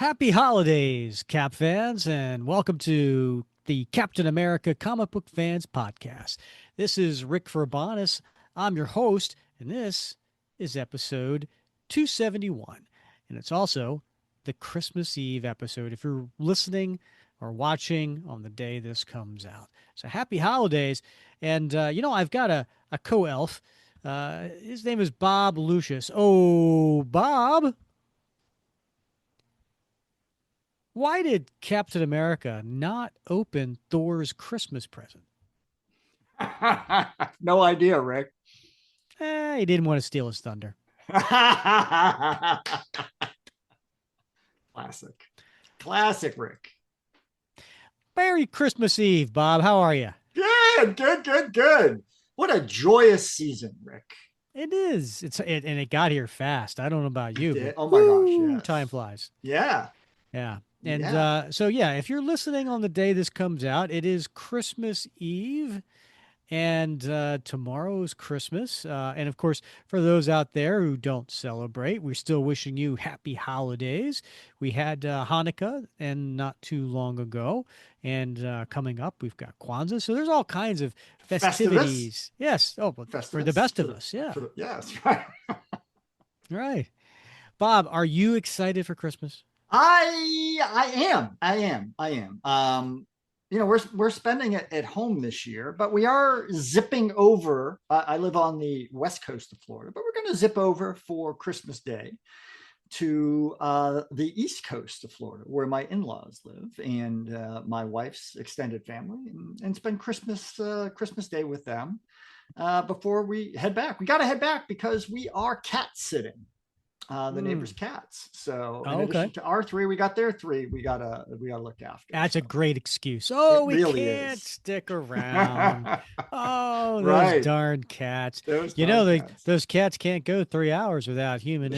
Happy holidays, Cap fans, and welcome to the Captain America Comic Book Fans Podcast. This is Rick Verbonis. I'm your host, and this is episode 271. And it's also the Christmas Eve episode if you're listening or watching on the day this comes out. So happy holidays. And, I've got a co elf. His name is Bob Lucius. Oh, Bob. Why did Captain America not open Thor's Christmas present? No idea, Rick. He didn't want to steal his thunder. Classic. Classic, Rick. Merry Christmas Eve, Bob. How are you? Good. What a joyous season, Rick. It is. And it got here fast. I don't know about you, but Oh my gosh, yes. time flies. Yeah. Yeah. And Yeah. if you're listening on the day this comes out, it is Christmas Eve. And tomorrow's Christmas. And of course, for those out there who don't celebrate, we're still wishing you happy holidays. We had Hanukkah and not too long ago. And coming up, we've got Kwanzaa. So there's all kinds of festivities. Festivus? Yes. Oh, but for the Festivus? best of us. Yeah. Yes, right. Right. Bob, are you excited for Christmas? I am. We're spending it at home this year, but we are zipping over. I live on the west coast of Florida, but we're going to zip over for Christmas Day to the east coast of Florida, where my in-laws live, and my wife's extended family, and spend Christmas Day with them before we head back. We got to head back because we are cat sitting. The neighbor's cats. So in addition to our three, we got their three. We gotta look after. That's a great excuse. Oh, we really can't is. stick around. Oh, those Right. darn cats. Cats. Those cats can't go 3 hours without human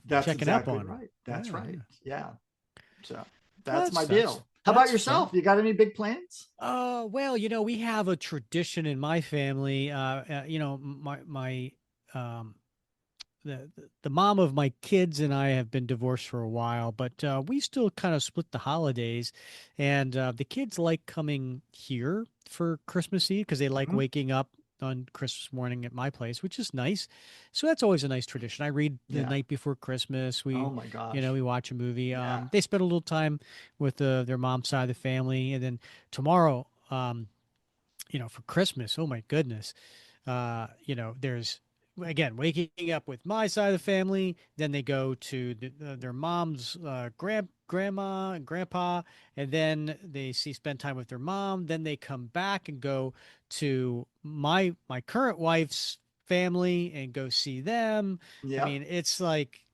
That's checking exactly up on them. right. That's right. Yeah. So That's my deal. How about yourself? fun. You got any big plans? Well, we have a tradition in my family. My the mom of my kids and I have been divorced for a while, but we still kind of split the holidays. And the kids like coming here for Christmas Eve because they like Mhm. waking up on Christmas morning at my place, which is nice. So that's always a nice tradition. I read the Yeah. night before Christmas. Oh my gosh. We watch a movie. Yeah. They spend a little time with their mom's side of the family, and then tomorrow, for Christmas. Oh my goodness, there's again waking up with my side of the family. Then they go to their mom's grandma and grandpa, and then they spend time with their mom. Then they come back and go to my current wife's family and go see them. I Yep. mean, it's like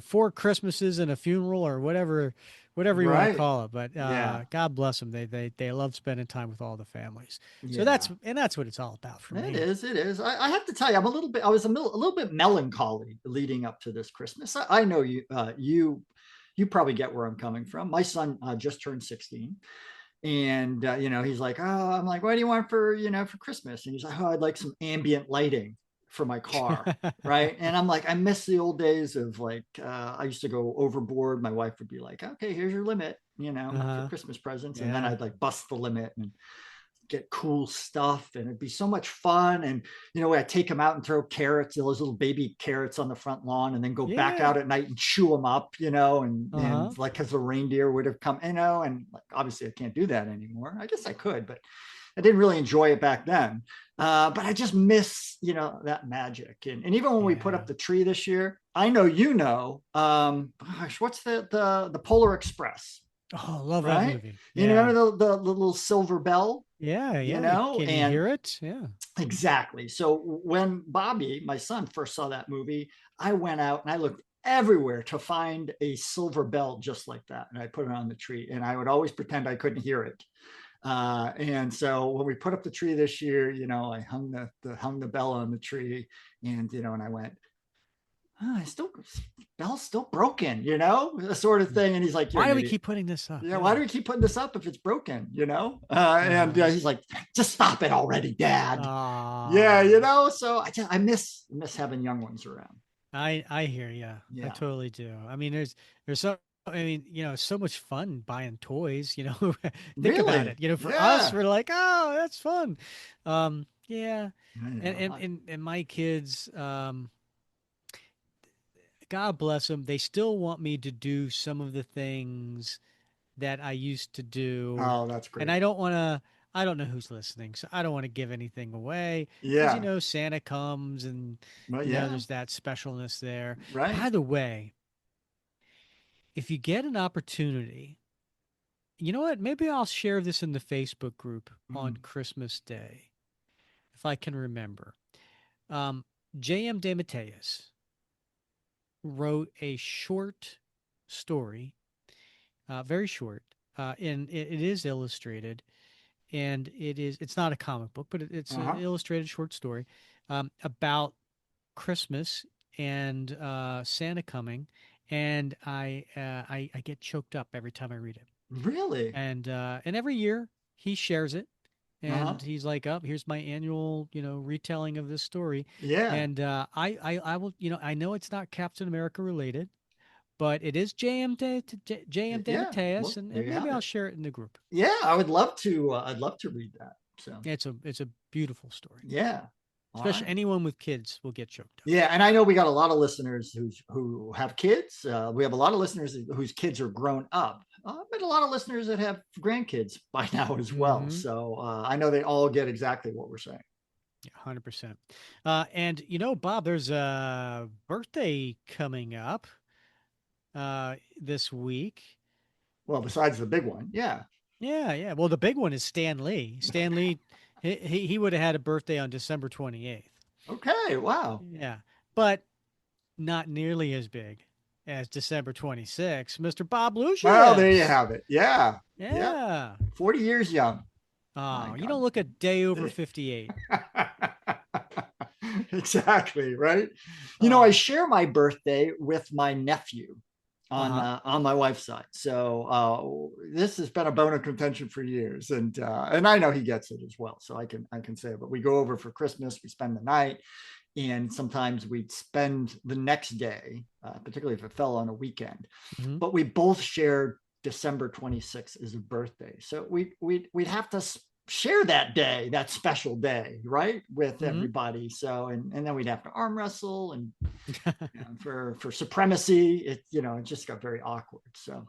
4 Christmases and a funeral or whatever you want to Right. call it. But Yeah. God bless them. They love spending time with all the families. So Yeah. that's what it's all about for It me. is. It is. I have to tell you, I was a little bit melancholy leading up to this Christmas. I know you probably get where I'm coming from. My son just turned 16, and he's like, oh, I'm like, what do you want for Christmas? And he's like, oh, I'd like some ambient lighting for my car, right? And I'm like, I miss the old days of like, I used to go overboard. My wife would be like, okay, here's your limit, for Uh-huh. Christmas presents, and then Yeah. I'd like bust the limit and get cool stuff, and it'd be so much fun. And I take them out and throw carrots, those little baby carrots on the front lawn, and then go back Yeah. out at night and chew them up, and Uh-huh. like because the reindeer would have come, and like obviously I can't do that anymore. I guess I could, but I didn't really enjoy it back then. But I just miss that magic. And even when we put Yeah. up the tree this year, I know gosh, what's the Polar Express, Oh, love that right? movie. You Yeah. remember the little silver bell, Yeah, yeah. Can you and hear it? Yeah. exactly. So when Bobby, my son, first saw that movie, I went out and I looked everywhere to find a silver bell just like that, and I put it on the tree, and I would always pretend I couldn't hear it. And so when we put up the tree this year, I hung the bell on the tree, and I went, oh, bell's still broken, the sort of thing. And he's like, you're Why an do we idiot. keep putting this up? Yeah, why do we keep putting this up if it's broken, and Uh, he's like, just stop it already, Dad. Yeah, uh, so I miss having young ones around. I hear you. I Yeah. totally do. I mean, there's I mean, so much fun buying toys, think about Really? it. For us, Yeah. we're like, oh, that's fun. Yeah. Yeah, And yeah. and and, and my kids, God bless them, they still want me to do some of the things that I used to do. Oh, that's And great. I don't know who's listening, so I don't want to give anything away because, Yeah. Santa comes and, Well, yeah. there's that specialness there. Right. By the way, if you get an opportunity, you know what? Maybe I'll share this in the Facebook group on Mm. Christmas Day, if I can remember. Um, J.M. DeMatteis wrote a short story, very short, and it is illustrated, and it's not a comic book, but it's an Uh-huh. illustrated short story about Christmas and Santa coming, and I get choked up every time I read it, Really? and every year he shares it, Uh-huh. and he's like, "Oh, here's my annual, retelling of this story," Yeah. and I will, I know it's not Captain America related, but it is JM Yeah. DeMatteis, Well, there and you maybe have I'll it. share it in the group. Yeah, I would love to. I'd love to read that. So, It's a beautiful story. yeah. All Especially right. anyone with kids will get choked up. Yeah, and I know we got a lot of listeners who have kids. We have a lot of listeners whose kids are grown up, but a lot of listeners that have grandkids by now as well. Mm-hmm. So I know they all get exactly what we're saying. Yeah, 100%. And Bob, there's a birthday coming up this week. Well, besides the big one, yeah. Yeah, yeah. Well, the big one is Stan Lee. Stan Lee, he would have had a birthday on December 28th. Okay, wow. Yeah, but not nearly as big as December 26th. Mr. Bob Well, there you Lucius. have it. Yeah, yep. Yeah. 40 years young. My Oh, you don't God. look a day over 58. Exactly, right? I Oh, share my birthday with my nephew uh-huh. on my wife's side. So this has been a bone of contention for years, and I know he gets it as well. So I can say it. But we go over for Christmas, we spend the night, and sometimes we'd spend the next day, particularly if it fell on a weekend. Hmm. But we both shared December 26th as a birthday. So we'd have to share that day, that special day, right, with Hmm. everybody. So and then we'd have to arm wrestle and for supremacy. It just got very awkward. So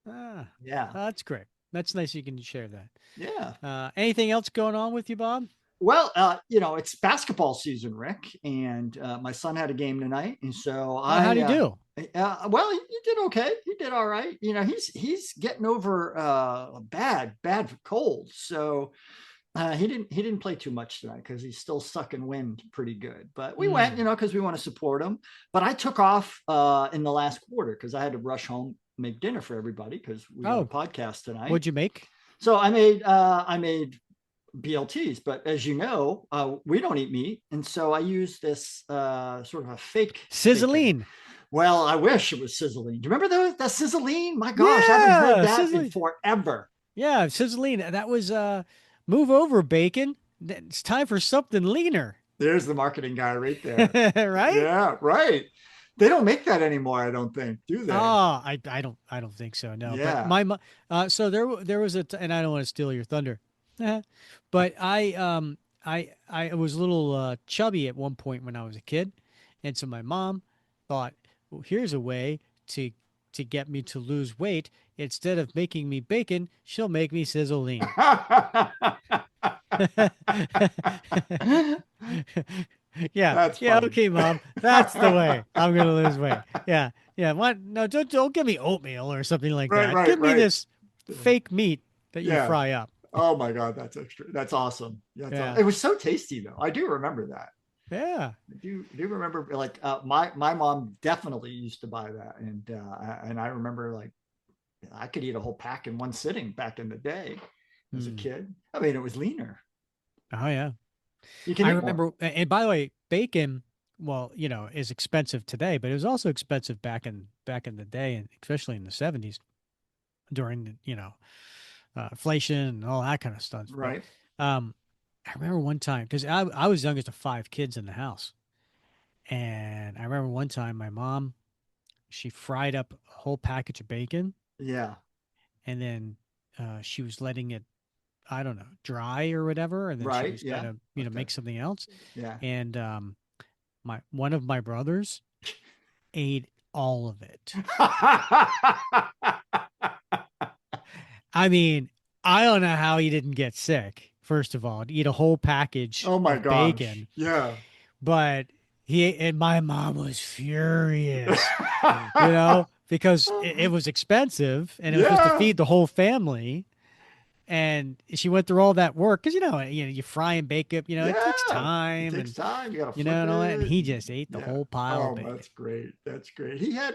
Ah, yeah, that's great. That's nice you can share that. yeah. Anything else going on with you, Bob? Well, it's basketball season, Rick, and my son had a game tonight, and so Oh, how'd he do? well, he did okay. He did all right. He's getting over a bad cold, so he didn't play too much tonight because he's still sucking wind pretty good. But we went, Mm. because we want to support him. But I took off in the last quarter because I had to rush home, make dinner for everybody because we got a Oh, podcast tonight. what'd you make? So I made BLTs, but as you know, we don't eat meat, and so I use this sort of a fake bacon. Sizzlean. Well, I wish it was sizzling. Do you remember that sizzling? My gosh, I haven't heard Yeah, that in sizzling. forever. Yeah, sizzlean. That was move over, bacon. It's time for something leaner. There's the marketing guy right there. Right? Yeah, right. They don't make that anymore, I don't think, do they? Oh, I don't think so. No, but Yeah. so there was and I don't want to steal your thunder, but I was a little chubby at one point when I was a kid, and so my mom thought, well, here's a way to get me to lose weight. Instead of making me bacon, she'll make me sizzle lean. Yeah, That's yeah, funny. okay, mom. That's the way I'm gonna lose weight. Yeah, yeah. What? No, don't give me oatmeal or something like Right, that. right, Give me right. this fake meat that you Yeah. fry up. Oh my God, that's extra. That's awesome. Yeah, It was so tasty though. I do remember that. yeah. I do remember like my mom definitely used to buy that, and I remember like I could eat a whole pack in one sitting back in the day as a Hmm. kid. I mean, it was leaner. Oh yeah. You can I eat more. remember. And by the way, bacon, well, is expensive today, but it was also expensive back in the day, and especially in the '70s during the inflation and all that kind of stuff. But Right. um, I remember one time because I was youngest of five kids in the house. And I remember one time my mom she fried up a whole package of bacon, Yeah. and then she was letting it, I don't know, dry or whatever, and then she Right. was Yeah. gonna, Let that. make something else. Yeah. And my one of my brothers ate all of it. I mean, I don't know how he didn't get sick. First of all, to eat a whole package Oh my of gosh. bacon, Yeah. but he and my mom was furious, because it was expensive and it was supposed to Yeah. feed the whole family. And she went through all that work because you fry and bake it, it takes Yeah. It time, takes and time. You got to flip and all that. And it. he And, just ate the yeah. whole pile of Oh, bacon. that's great. That's great. He had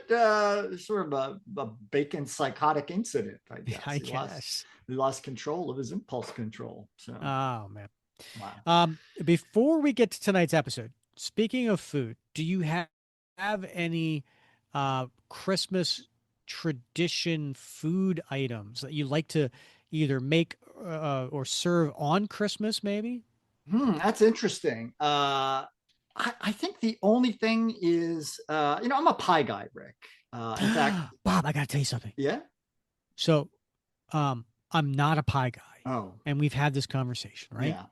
sort of a bacon psychotic incident, I guess. I guess. He lost control of his impulse control. So, Oh man. wow. Before we get to tonight's episode, speaking of food, do you have any Christmas tradition food items that you like to either make or serve on Christmas, maybe? That's interesting. I think the only thing is, I'm a pie guy, Rick. In fact, Bob, I got to tell you something. yeah. So, I'm not a pie guy, Oh, and we've had this conversation, right? yeah.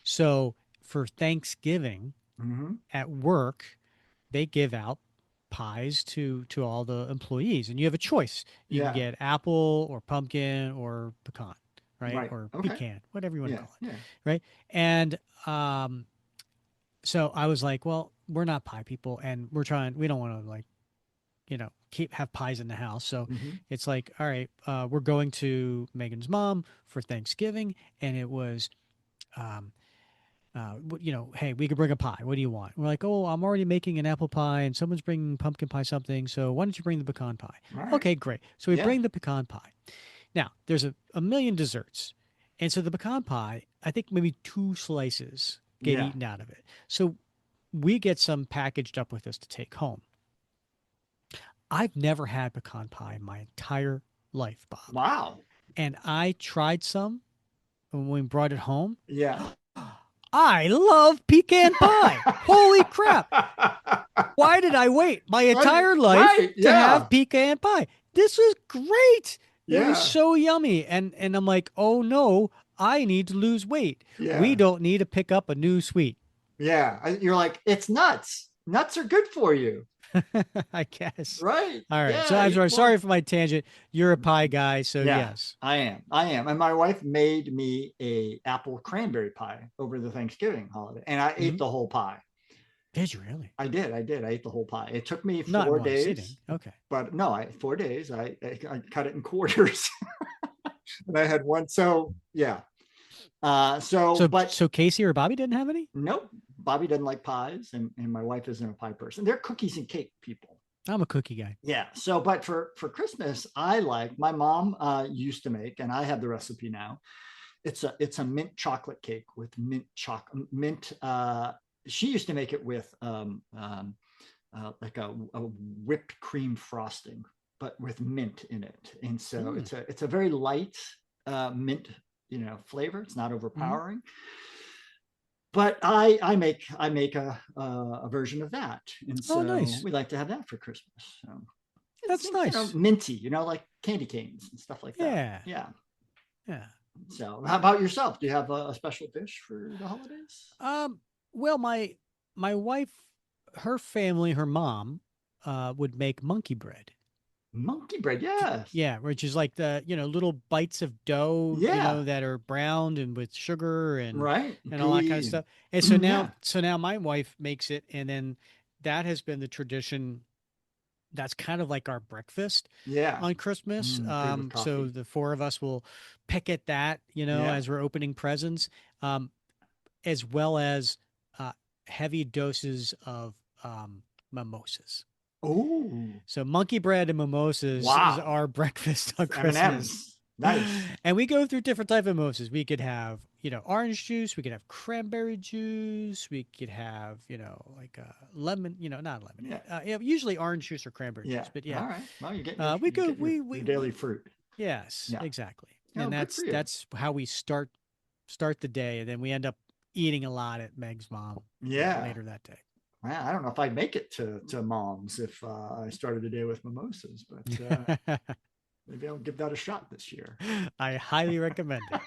So, for Thanksgiving Hmm. at work, they give out pies to all the employees, and you have a choice. You can Yeah. get apple or pumpkin or pecan, right? Right. Or Okay. pecan, whatever you want to Yeah. call it, Yeah. right? And so I was like, well, we're not pie people, and we don't want to like keep have pies in the house. So Hmm. it's like, all right, we're going to Megan's mom for Thanksgiving, and it was um, hey, we could bring a pie. What do you want? We're like, oh, I'm already making an apple pie and someone's bringing pumpkin pie something. So why don't you bring the pecan pie? All right. Okay, great. So we Yeah. bring the pecan pie. Now, there's a million desserts. And so the pecan pie, I think maybe two slices get Yeah. eaten out of it. So we get some packaged up with us to take home. I've never had pecan pie in my entire life, Bob. Wow. And I tried some when we brought it home. Yeah. I love pecan pie. Holy crap. Why did I wait my entire life Right. to Yeah. have pecan pie? This was great. It was Yeah. so yummy. And I'm like, oh no, I need to lose weight. We Yeah. don't need to pick up a new sweet. Yeah. You're like, it's nuts. Nuts are good for you. I guess. Right. All right. So Yeah. I'm Eat sorry. more. Sorry for my tangent. You're a pie guy, so Yeah, yes. I am. I am. And my wife made me a apple cranberry pie over the Thanksgiving holiday, and I ate Mhm. the whole pie. Did you really? I did. I did. I ate the whole pie. It took me Not in four one sitting. days, Okay. but no, 4 days. I cut it in quarters, and I had one. So yeah. So But so Casey or Bobby didn't have any? nope. Bobby doesn't like pies, and my wife isn't a pie person. They're cookies and cake people. I'm a cookie guy. Yeah. So, but for Christmas, I like my mom used to make, and I have the recipe now. It's a mint chocolate cake with mint. She used to make it with like a whipped cream frosting, but with mint in it, and so Mm. it's a very light mint flavor. It's not Hmm. overpowering. But I make a version of that, and Oh, so nice. we like to have that for Christmas. So it's That's nice. minty, like candy canes and stuff like that. Yeah. Yeah. Yeah. So, how about yourself? Do you have a special dish for the holidays? Um, well, my wife, her family, her mom, would make monkey bread. Monkey bread, yes. Yeah, which is like the, little bites of dough, Yeah, that are browned and with sugar right. and all that kind of Gooey. stuff. And so now Yeah, so now my wife makes it, and then that has been the tradition. That's kind of like our breakfast yeah. on Christmas. Good with So coffee. the four of us will pick at that, Yeah. as we're opening presents, as well as uh, heavy doses of mimosas. Oh, So monkey bread and mimosas is wow. our breakfast on M and Christmas. M's. Nice. And we go through different type of mimosas. We could have, orange juice. We could have cranberry juice. We could have, like lemon, not lemonade. Yeah, Yeah, usually orange juice or cranberry yeah. juice. But yeah, All right. Well, you're getting we you're go, getting your daily fruit. yes, Yeah. exactly. Oh, And good for you. that's how we start the day. And then we end up eating a lot at Meg's mom, Yeah. later that day. I don't know if I'd make it to mom's if I started the day with mimosas, but maybe I'll give that a shot this year. I highly recommend it.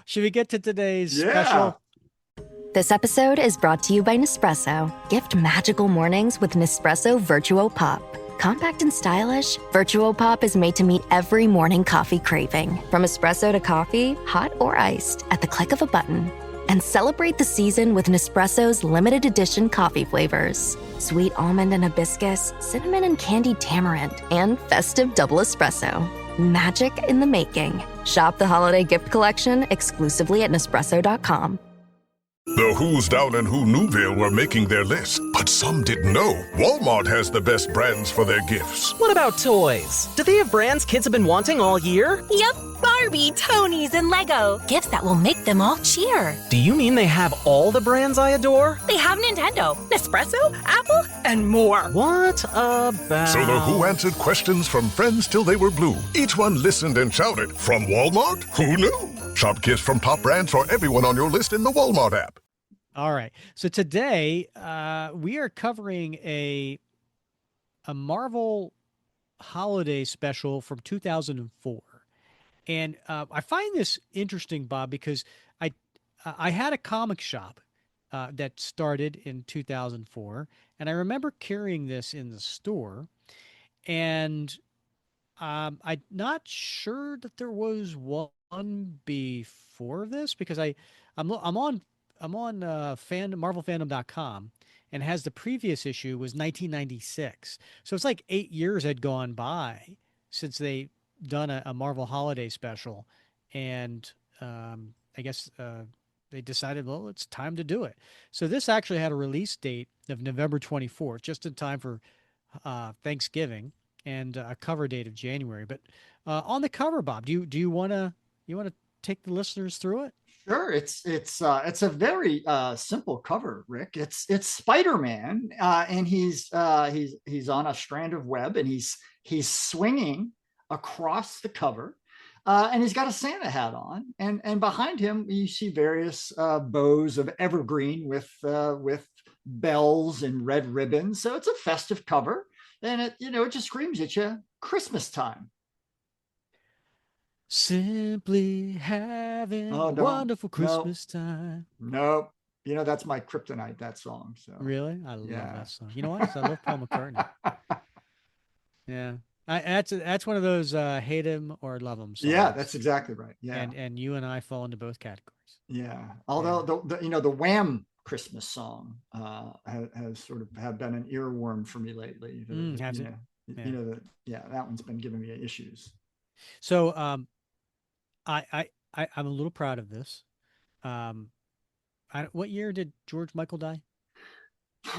Should we get to today's Yeah. special? This episode is brought to you by Nespresso. Gift magical mornings with Nespresso Virtuo Pop. Compact and stylish, Virtuo Pop is made to meet every morning coffee craving. From espresso to coffee, hot or iced, at the click of a button. And celebrate the season with Nespresso's limited edition coffee flavors. Sweet almond and hibiscus, cinnamon and candied tamarind, and festive double espresso. Magic in the making. Shop the holiday gift collection exclusively at Nespresso.com. The Who's Down in Who Newville were making their list, but some didn't know Walmart has the best brands for their gifts. What about toys? Do they have brands kids have been wanting all year? Yep, Barbie, Tony's, and Lego. Gifts that will make them all cheer. Do you mean they have all the brands I adore? They have Nintendo, Nespresso, Apple, and more. What about... So the Who answered questions from friends till they were blue. Each one listened and shouted, from Walmart? Who knew? Shop gifts from top brands for everyone on your list in the Walmart app. All right. So today we are covering a Marvel holiday special from 2004. And I find this interesting, Bob, because I had a comic shop that started in 2004, and I remember carrying this in the store, and I'm not sure that there was one before this, because I'm on marvelfandom.com, and has the previous issue was 1996. So it's like 8 years had gone by since they done a Marvel holiday special, and I guess they decided, well, it's time to do it. So this actually had a release date of November 24th, just in time for Thanksgiving, and a cover date of January. But on the cover, Bob, do you want to take the listeners through it? Sure, it's a very simple cover, Rick. It's Spider-Man, and he's on a strand of web, and he's swinging across the cover, and he's got a Santa hat on, and behind him you see various bows of evergreen with bells and red ribbons. So it's a festive cover, and it just screams at you Christmas time. Simply having a wonderful Christmas time. Nope. That's my kryptonite, that song. So really, I love that song. You know what? I love Paul McCartney. Yeah, that's one of those hate him or love him songs. Yeah, that's exactly right. Yeah, and you and I fall into both categories. Yeah, although the Wham Christmas song has sort of have been an earworm for me lately. Has it? That one's been giving me issues. So I'm a little proud of this. What year did George Michael die?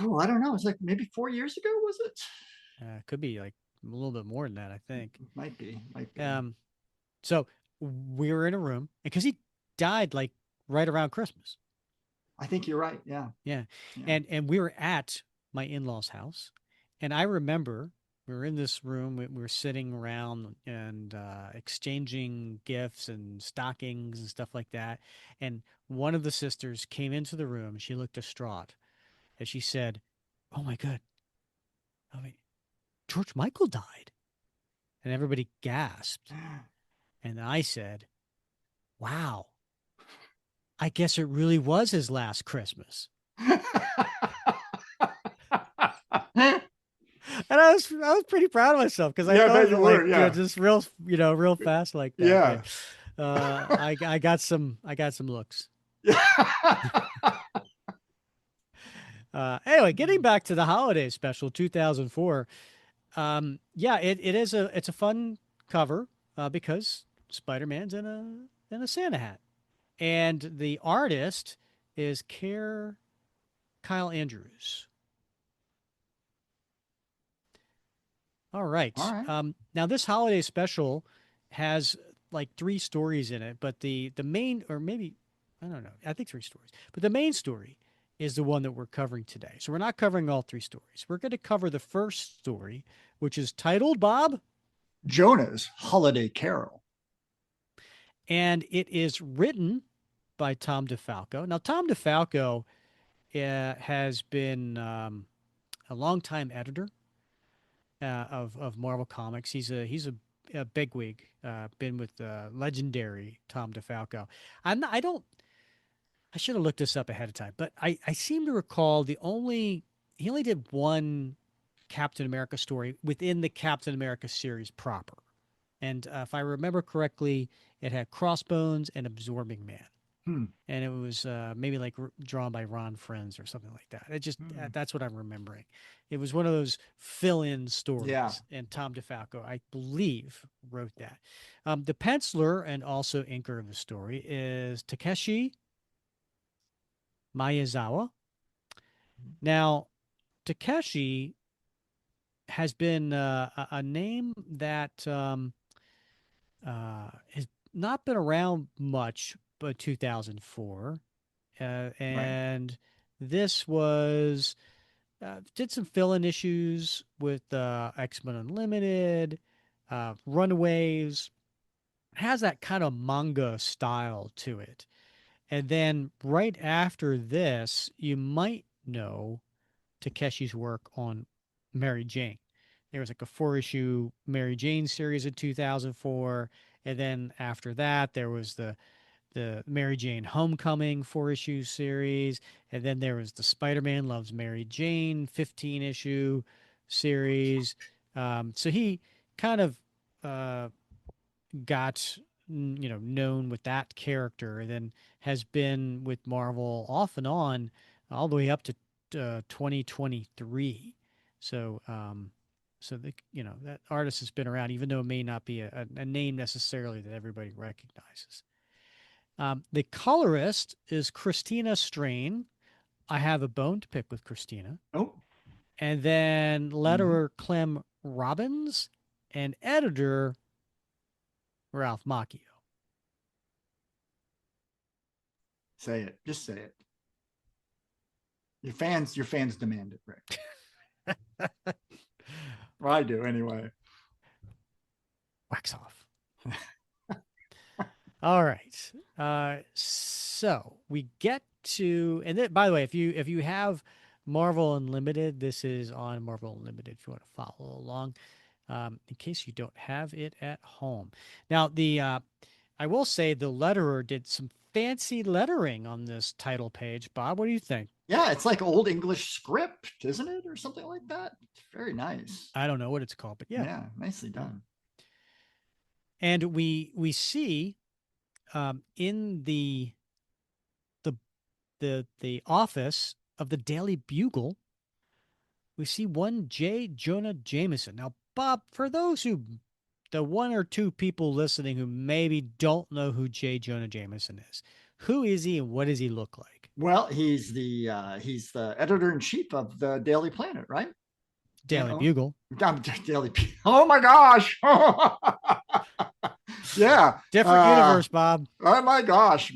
Oh, I don't know. It's like maybe 4 years ago, was it? Could be like a little bit more than that, I think. Might be. So we were in a room, because he died like right around Christmas. I think you're right. Yeah. And we were at my in-laws' house, and I remember we were in this room. We were sitting around and exchanging gifts and stockings and stuff like that. And one of the sisters came into the room. She looked distraught, and she said, "Oh my God, George Michael died." And everybody gasped. And I said, "Wow, I guess it really was his last Christmas." And I was pretty proud of myself, because I thought you were, just real fast like that. Yeah. I got some looks. Anyway, getting back to the holiday special 2004. It's a fun cover because Spider-Man's in a Santa hat, and the artist is Kyle Andrews. All right. Now this holiday special has like 3 stories in it, but the main, or maybe, I don't know, I think 3 stories, but the main story is the one that we're covering today. So we're not covering all 3 stories. We're going to cover the first story, which is titled, Bob? Jonah's Holiday Carol. And it is written by Tom DeFalco. Now, Tom DeFalco has been a longtime editor of Marvel Comics. He's a bigwig. Been with legendary Tom DeFalco. I don't. I should have looked this up ahead of time, but I seem to recall he only did one Captain America story within the Captain America series proper. And if I remember correctly, it had Crossbones and Absorbing Man. And it was maybe like drawn by Ron Friends or something like that. It just that's what I'm remembering. It was one of those fill-in stories, Yeah. and Tom DeFalco, I believe, wrote that. The penciler and also inker of the story is Takeshi Miyazawa. Now, Takeshi has been a name that has not been around much, but 2004. And this was did some fill-in issues with X-Men Unlimited, Runaways. Has that kind of manga style to it. And then right after this, you might know Takeshi's work on Mary Jane. There was like a 4-issue Mary Jane series in 2004, and then after that there was the Mary Jane Homecoming 4-issue series, and then there was the Spider-Man Loves Mary Jane 15-issue series. So he kind of got known with that character, and then has been with Marvel off and on all the way up to 2023. So so that artist has been around, even though it may not be a name necessarily that everybody recognizes. The colorist is Christina Strain. I have a bone to pick with Christina. Oh. And then letterer Clem Robbins and editor Ralph Macchio. Say it. Just say it. Your fans demand it, Rick. Well, I do anyway. Wax off. All right. So we get to, and then, by the way, if you have Marvel Unlimited, this is on Marvel Unlimited if you want to follow along, in case you don't have it at home. Now, I will say the letterer did some fancy lettering on this title page. Bob, what do you think? Yeah, it's like old English script, isn't it? Or something like that. It's very nice. I don't know what it's called, but yeah. Yeah, nicely done. And we see in the office of the Daily Bugle, we see one Jonah Jameson. Now, Bob, for the one or two people listening who maybe don't know who Jonah Jameson is, who is he and what does he look like? Well, he's the editor-in-chief of the Daily Planet, right? Daily Bugle. Daily. Oh my gosh! Yeah, different universe, Bob. Oh my gosh,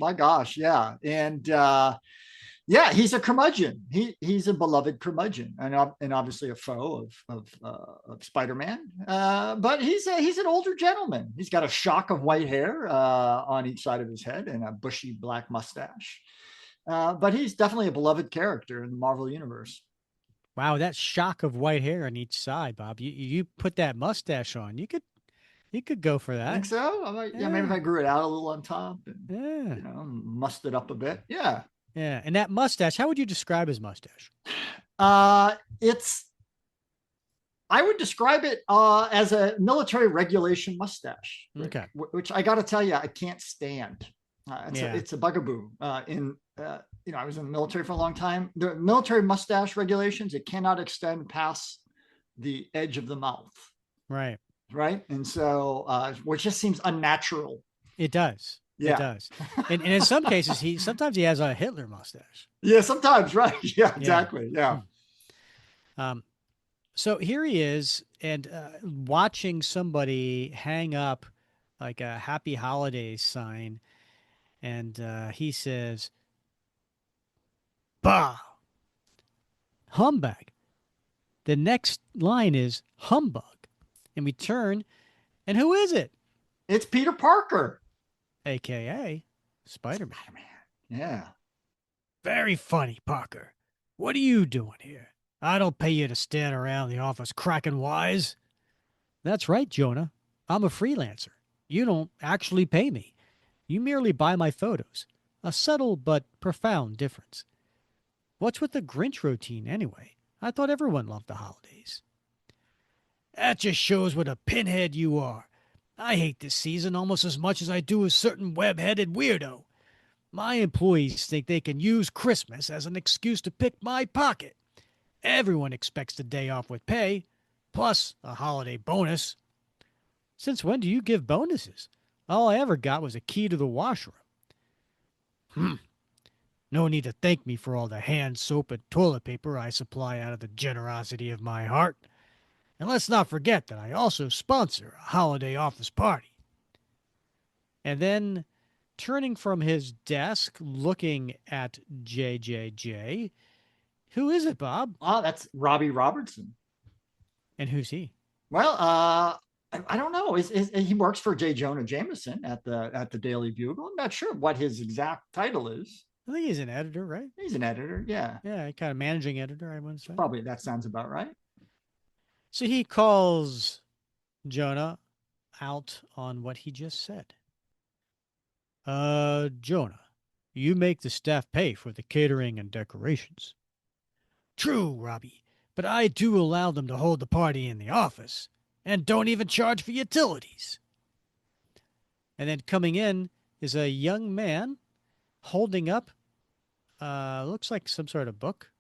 yeah, and yeah, he's a curmudgeon. He's a beloved curmudgeon, and obviously a foe of Spider-Man. But he's an older gentleman. He's got a shock of white hair on each side of his head and a bushy black mustache. But he's definitely a beloved character in the Marvel universe. Wow, that shock of white hair on each side, Bob. You put that mustache on, you could go for that. I think so. Maybe if I grew it out a little on top and mussed it up a bit. Yeah. Yeah. And that mustache, how would you describe his mustache? I would describe it as a military regulation mustache. Okay. Which I got to tell you, I can't stand. It's a bugaboo. I was in the military for a long time. The military mustache regulations, it cannot extend past the edge of the mouth. Right. Right. And so, which just seems unnatural. It does. Yeah. It does. And in some cases, sometimes he has a Hitler mustache. Yeah, sometimes. Right. Yeah, exactly. Yeah. So here he is, and watching somebody hang up like a Happy Holidays sign. And he says, bah, humbug. The next line is humbug. And we turn, and who is it? It's Peter Parker. AKA Spider-Man. Yeah. Very funny, Parker. What are you doing here? I don't pay you to stand around the office cracking wise. That's right, Jonah. I'm a freelancer. You don't actually pay me. You merely buy my photos. A subtle but profound difference. What's with the Grinch routine, anyway? I thought everyone loved the holidays. That just shows what a pinhead you are. I hate this season almost as much as I do a certain web-headed weirdo. My employees think they can use Christmas as an excuse to pick my pocket. Everyone expects the day off with pay, plus a holiday bonus. Since when do you give bonuses? All I ever got was a key to the washroom. No need to thank me for all the hand soap and toilet paper I supply out of the generosity of my heart. And let's not forget that I also sponsor a holiday office party. And then, turning from his desk, looking at JJJ, who is it, Bob? That's Robbie Robertson. And who's he? Well, I don't know. He works for Jonah Jameson at the Daily Bugle. I'm not sure what his exact title is. I think he's an editor, right? He's an editor, yeah. Yeah, kind of managing editor, I would say. Probably that sounds about right. So he calls Jonah out on what he just said. Jonah, you make the staff pay for the catering and decorations. True, Robbie, but I do allow them to hold the party in the office and don't even charge for utilities. And then coming in is a young man holding up, looks like some sort of book.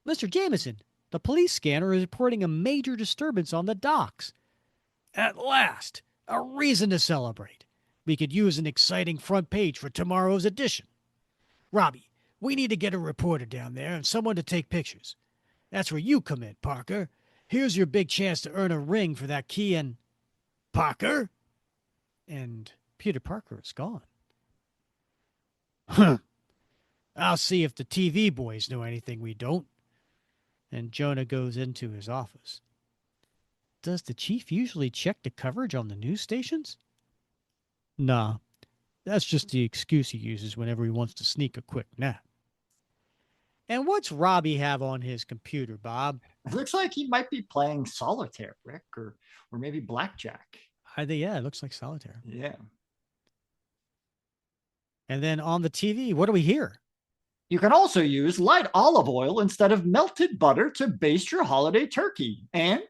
Mr. Jameson, the police scanner is reporting a major disturbance on the docks. At last, a reason to celebrate. We could use an exciting front page for tomorrow's edition. Robbie, we need to get a reporter down there and someone to take pictures. That's where you come in, Parker. Here's your big chance to earn a ring for that key and... Parker? And Peter Parker is gone. I'll see if the TV boys know anything we don't. And Jonah goes into his office. Does the chief usually check the coverage on the news stations? Nah, that's just the excuse he uses whenever he wants to sneak a quick nap. And what's Robbie have on his computer, Bob? It looks like he might be playing solitaire, Rick, or maybe blackjack. Yeah, it looks like solitaire. Yeah. And then on the TV, what do we hear? You can also use light olive oil instead of melted butter to baste your holiday turkey. And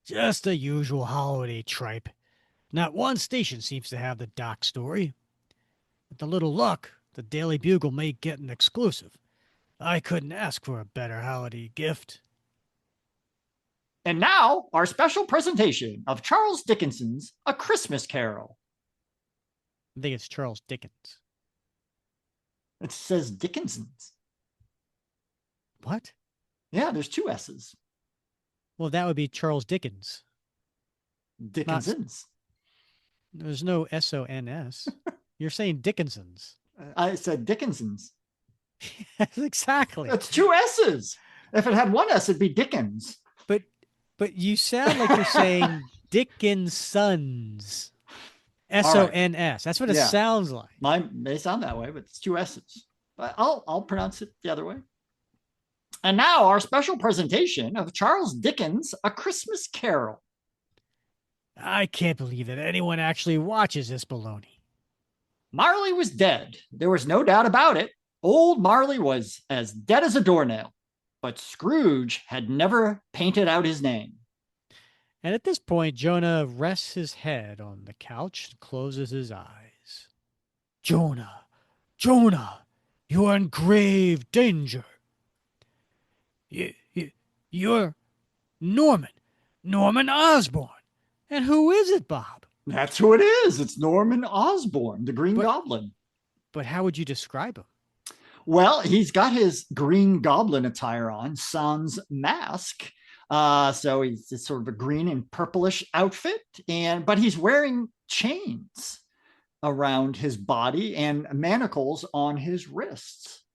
just the usual holiday tripe. Not one station seems to have the doc story. With a little luck, the Daily Bugle may get an exclusive. I couldn't ask for a better holiday gift. And now, our special presentation of Charles Dickinson's A Christmas Carol. I think it's Charles Dickens. It says Dickinson's. What? Yeah, there's two S's. Well, that would be Charles Dickens. Dickinson's. There's no S-O-N-S. You're saying Dickinson's. I said Dickinson's. Exactly. That's two S's. If it had one S, it'd be Dickens. But you sound like you're saying Dickinson's. S-O-N-S. That's what it sounds like. Mine may sound that way, but it's two S's. But I'll pronounce it the other way. And now our special presentation of Charles Dickens' A Christmas Carol. I can't believe that anyone actually watches this baloney. Marley was dead. There was no doubt about it. Old Marley was as dead as a doornail. But Scrooge had never painted out his name. And at this point, Jonah rests his head on the couch and closes his eyes. Jonah, Jonah, you are in grave danger. You're Norman Osborn. And who is it, Bob? That's who it is. It's Norman Osborn, the Green Goblin. But how would you describe him? Well, he's got his Green Goblin attire on, sans mask. So it's sort of a green and purplish outfit, but he's wearing chains around his body and manacles on his wrists.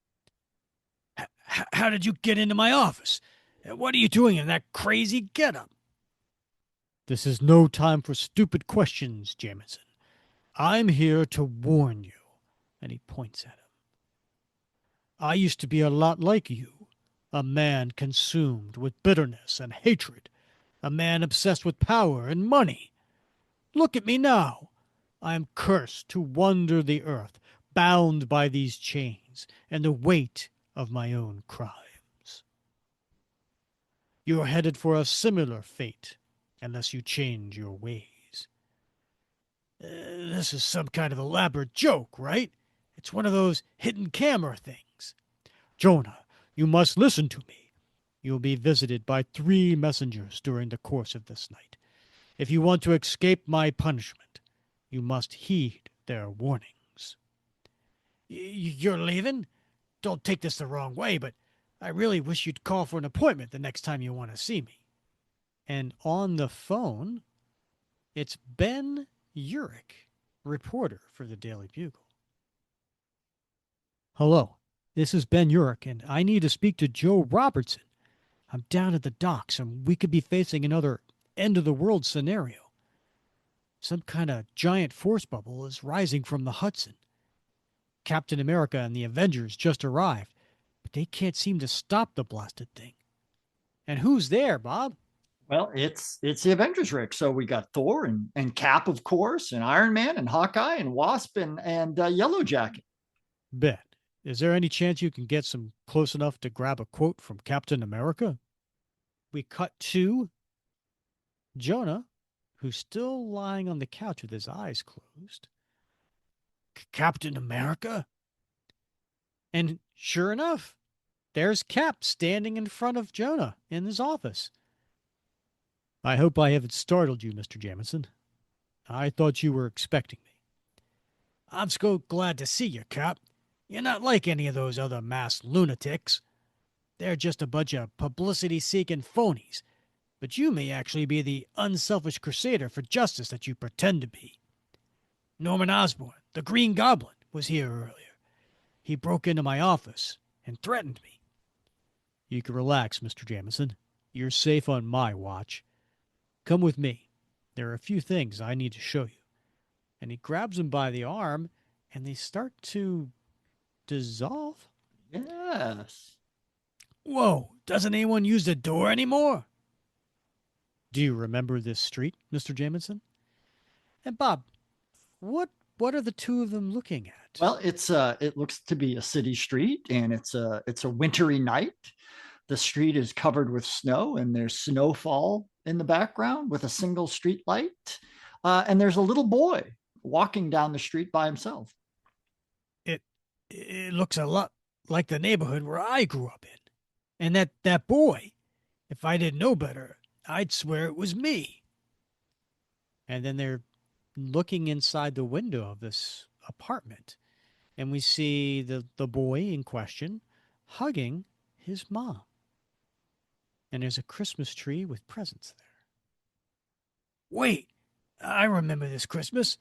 How did you get into my office? What are you doing in that crazy getup? This is no time for stupid questions, Jameson. I'm here to warn you. And he points at him. I used to be a lot like you, a man consumed with bitterness and hatred, a man obsessed with power and money. Look at me now. I am cursed to wander the earth, bound by these chains and the weight of my own crimes. You are headed for a similar fate unless you change your ways. This is some kind of elaborate joke, right? It's one of those hidden camera things. Jonah, you must listen to me. You will be visited by 3 messengers during the course of this night. If you want to escape my punishment, you must heed their warnings. You're leaving? Don't take this the wrong way, but I really wish you'd call for an appointment the next time you want to see me. And on the phone, it's Ben Urich, reporter for the Daily Bugle. Hello, this is Ben Urich, and I need to speak to Joe Robertson. I'm down at the docks, and we could be facing another end-of-the-world scenario. Some kind of giant force bubble is rising from the Hudson. Captain America and the Avengers just arrived, but they can't seem to stop the blasted thing. And who's there, Bob? Well, it's the Avengers, Rick. So we got Thor and Cap, of course, and Iron Man and Hawkeye and Wasp and Yellow Jacket. Ben, is there any chance you can get some close enough to grab a quote from Captain America? We cut to Jonah, who's still lying on the couch with his eyes closed. Captain America? And sure enough, there's Cap standing in front of Jonah in his office. I hope I haven't startled you, Mr. Jameson. I thought you were expecting me. I'm so glad to see you, Cap. You're not like any of those other masked lunatics. They're just a bunch of publicity-seeking phonies. But you may actually be the unselfish crusader for justice that you pretend to be. Norman Osborn, the Green Goblin, was here earlier. He broke into my office and threatened me. You can relax, Mr. Jameson. You're safe on my watch. Come with me. There are a few things I need to show you. And he grabs him by the arm, and they start to dissolve. Yes. Whoa, doesn't anyone use the door anymore? Do you remember this street, Mr. Jameson? And Bob, what are the two of them looking at? Well, it looks to be a city street, and it's a wintry night. The street is covered with snow, and there's snowfall in the background with a single street light. And there's a little boy walking down the street by himself. It looks a lot like the neighborhood where I grew up in. And that boy, if I didn't know better, I'd swear it was me. And then they're looking inside the window of this apartment, and we see the boy in question hugging his mom. And there's a Christmas tree with presents there. Wait, I remember this Christmas.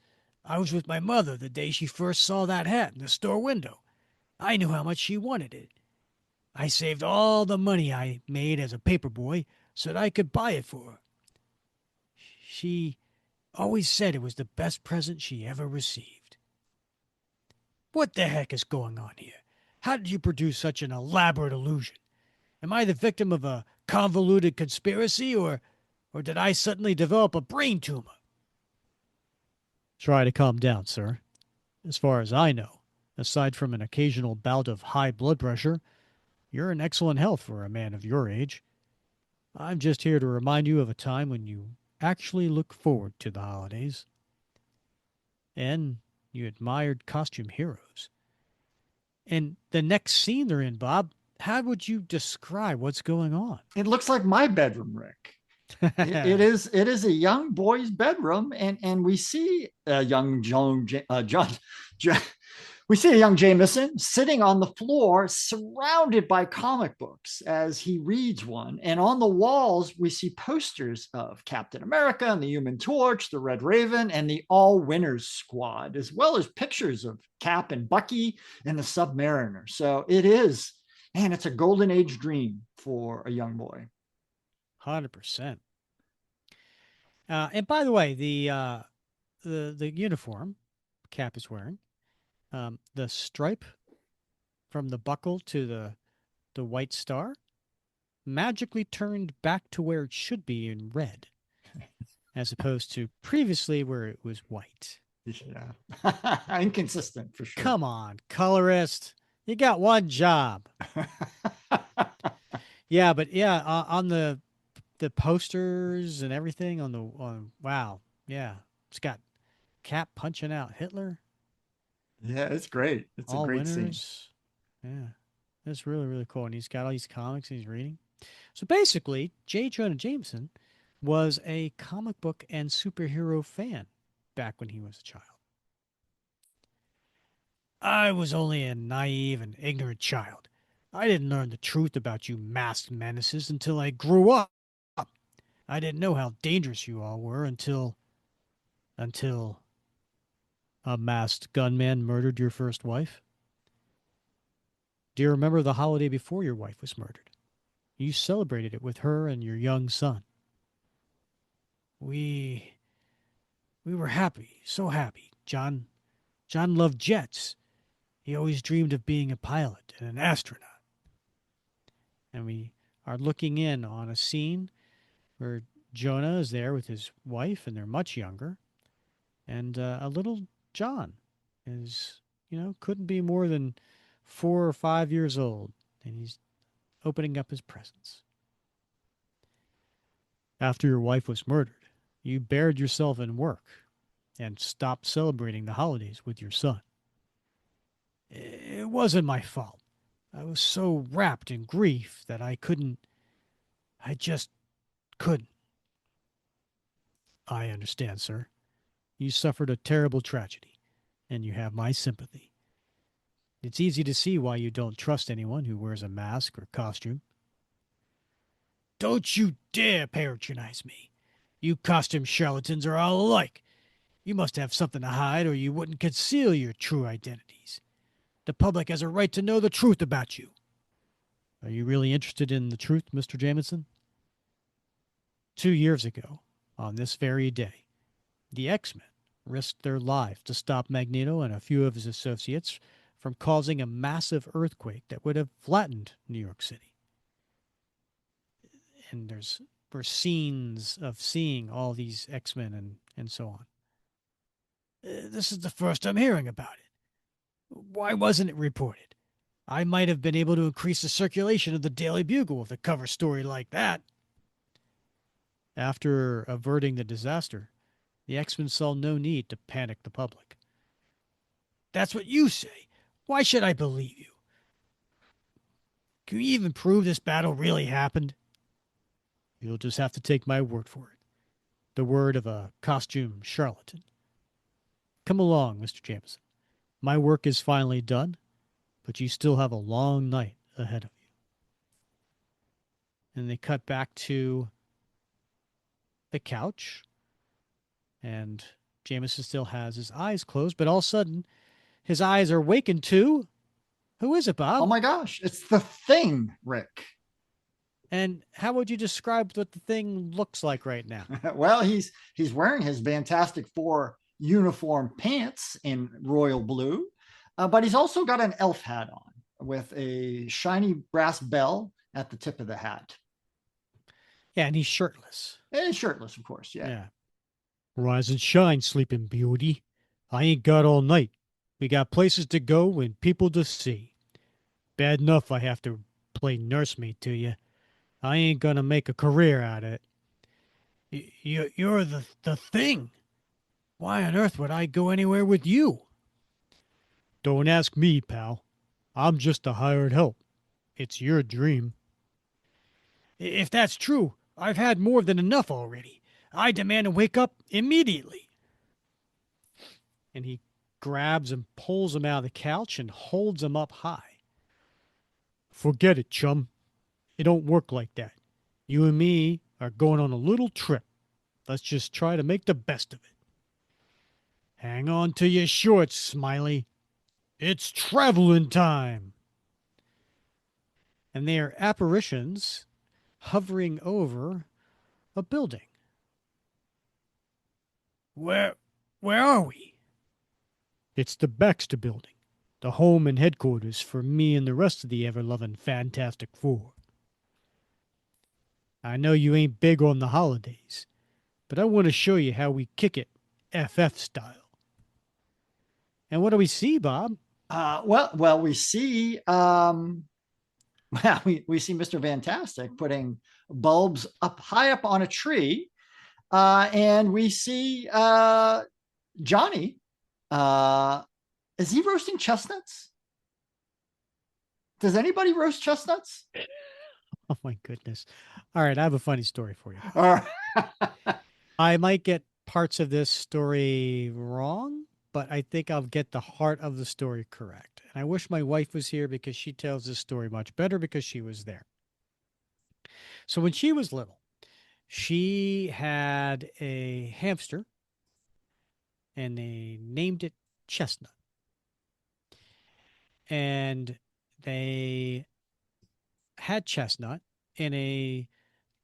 I was with my mother the day she first saw that hat in the store window. I knew how much she wanted it. I saved all the money I made as a paper boy so that I could buy it for her. She always said it was the best present she ever received. What the heck is going on here? How did you produce such an elaborate illusion? Am I the victim of a convoluted conspiracy, or did I suddenly develop a brain tumor? Try to calm down, sir. As far as I know, aside from an occasional bout of high blood pressure, you're in excellent health for a man of your age. I'm just here to remind you of a time when you actually look forward to the holidays. And you admired costume heroes. And the next scene they're in, Bob, how would you describe what's going on? It looks like my bedroom, Rick. It is a young boy's bedroom, and we see a young we see a young Jameson sitting on the floor surrounded by comic books as he reads one. And on the walls, we see posters of Captain America and the Human Torch, the Red Raven, and the All Winners Squad, as well as pictures of Cap and Bucky and the Submariner. So it's a golden age dream for a young boy. 100%. And by the way, the uniform Cap is wearing, the stripe from the buckle to the white star, magically turned back to where it should be in red, as opposed to previously where it was white. Yeah. Inconsistent for sure. Come on, colorist. You got one job. Yeah, but yeah, on the posters and everything on wow. Yeah. It's got Cap punching out Hitler, Yeah, it's great. It's a all great scene. winners. Yeah. It's really, really cool. And he's got all these comics and he's reading. So basically, J. Jonah Jameson was a comic book and superhero fan back when he was a child. I was only a naive and ignorant child. I didn't learn the truth about you masked menaces until I grew up. I didn't know how dangerous you all were until a masked gunman murdered your first wife. Do you remember the holiday before your wife was murdered? You celebrated it with her and your young son. We were happy, so happy. John loved jets. He always dreamed of being a pilot and an astronaut. And we are looking in on a scene where Jonah is there with his wife, and they're much younger. And a little John is, couldn't be more than 4 or 5 years old. And he's opening up his presents. After your wife was murdered, you buried yourself in work and stopped celebrating the holidays with your son. It wasn't my fault. I was so wrapped in grief that I just couldn't. I understand, sir. You suffered a terrible tragedy, and you have my sympathy. It's easy to see why you don't trust anyone who wears a mask or costume. Don't you dare patronize me. You costume charlatans are all alike. You must have something to hide, or you wouldn't conceal your true identities. The public has a right to know the truth about you. Are you really interested in the truth, Mr. Jameson? 2 years ago, on this very day, the X-Men risked their lives to stop Magneto and a few of his associates from causing a massive earthquake that would have flattened New York City. And were scenes of seeing all these X-Men and so on. This is the first I'm hearing about it. Why wasn't it reported? I might have been able to increase the circulation of the Daily Bugle with a cover story like that. After averting the disaster, the X-Men saw no need to panic the public. That's what you say. Why should I believe you? Can you even prove this battle really happened? You'll just have to take my word for it. The word of a costume charlatan. Come along, Mr. Jameson. My work is finally done, but you still have a long night ahead of you. And they cut back to the couch, and Jameson still has his eyes closed, but all of a sudden, his eyes are wakened to... Who is it, Bob? Oh my gosh, it's the Thing, Rick. And how would you describe what the Thing looks like right now? Well, he's wearing his Fantastic Four uniform pants in royal blue, but he's also got an elf hat on with a shiny brass bell at the tip of the hat. Yeah, and he's shirtless. And shirtless, of course, yeah. Rise and shine, Sleeping Beauty. I ain't got all night. We got places to go and people to see. Bad enough I have to play nursemaid to you. I ain't gonna make a career out of it. You're the Thing. Why on earth would I go anywhere with you? Don't ask me, pal. I'm just a hired help. It's your dream. If that's true, I've had more than enough already. I demand to wake up immediately. And he grabs and pulls him out of the couch and holds him up high. Forget it, chum. It don't work like that. You and me are going on a little trip. Let's just try to make the best of it. Hang on to your shorts, Smiley. It's traveling time. And they are apparitions hovering over a building. Where are we? It's the Baxter Building, the home and headquarters for me and the rest of the ever-loving Fantastic Four. I know you ain't big on the holidays, but I want to show you how we kick it FF style. And what do we see, Bob? Well, we see well, we see Mr. Fantastic putting bulbs up high up on a tree, and we see Johnny. Is he roasting chestnuts? Does anybody roast chestnuts? Oh my goodness. All right, I have a funny story for you. Or I might get parts of this story wrong, but I think I'll get the heart of the story correct. And I wish my wife was here because she tells this story much better because she was there. So when she was little, she had a hamster and they named it Chestnut. And they had Chestnut in a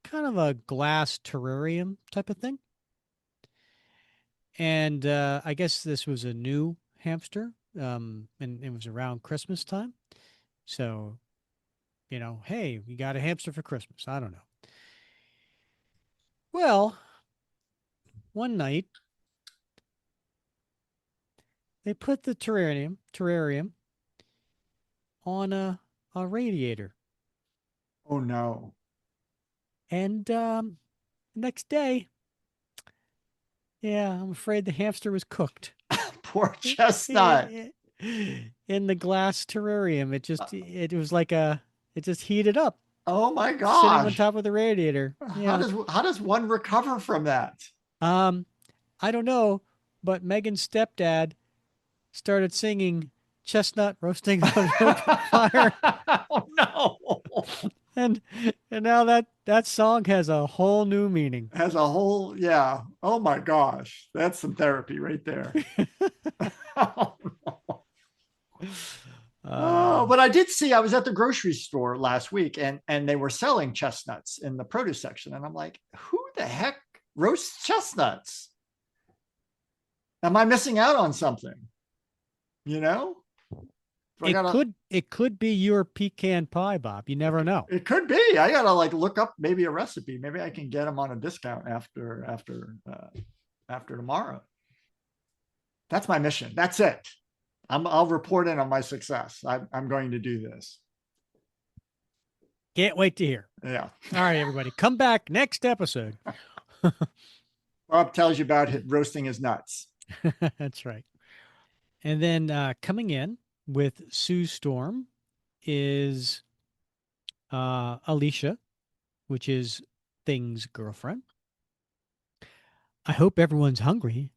kind of a glass terrarium type of thing. And I guess this was a new hamster, and it was around Christmas time. So, hey, we got a hamster for Christmas. I don't know. Well, one night they put the terrarium on a radiator. oh no. And next day, yeah, I'm afraid the hamster was cooked. Poor chestnut. In the glass terrarium. It was like it just heated up. Oh my Sitting on gosh. top of the radiator. Yeah. How does one recover from that? I don't know, but Megan's stepdad started singing Chestnut Roasting on the Fire. Oh no. And now that song has a whole new meaning. Has a whole, yeah. Oh my gosh. That's some therapy right there. Oh, no. But I did see, I was at the grocery store last week and they were selling chestnuts in the produce section. And I'm like, who the heck roasts chestnuts? Am I missing out on something? It could be your pecan pie, Bob. You never know. It could be. I gotta look up maybe a recipe. Maybe I can get them on a discount after tomorrow. That's my mission. That's it. I'll report in on my success. I'm going to do this. Can't wait to hear. Yeah. All right, everybody, come back next episode. Bob tells you about roasting his nuts. That's right. And then coming in with Sue Storm is Alicia, which is Thing's girlfriend. I hope everyone's hungry.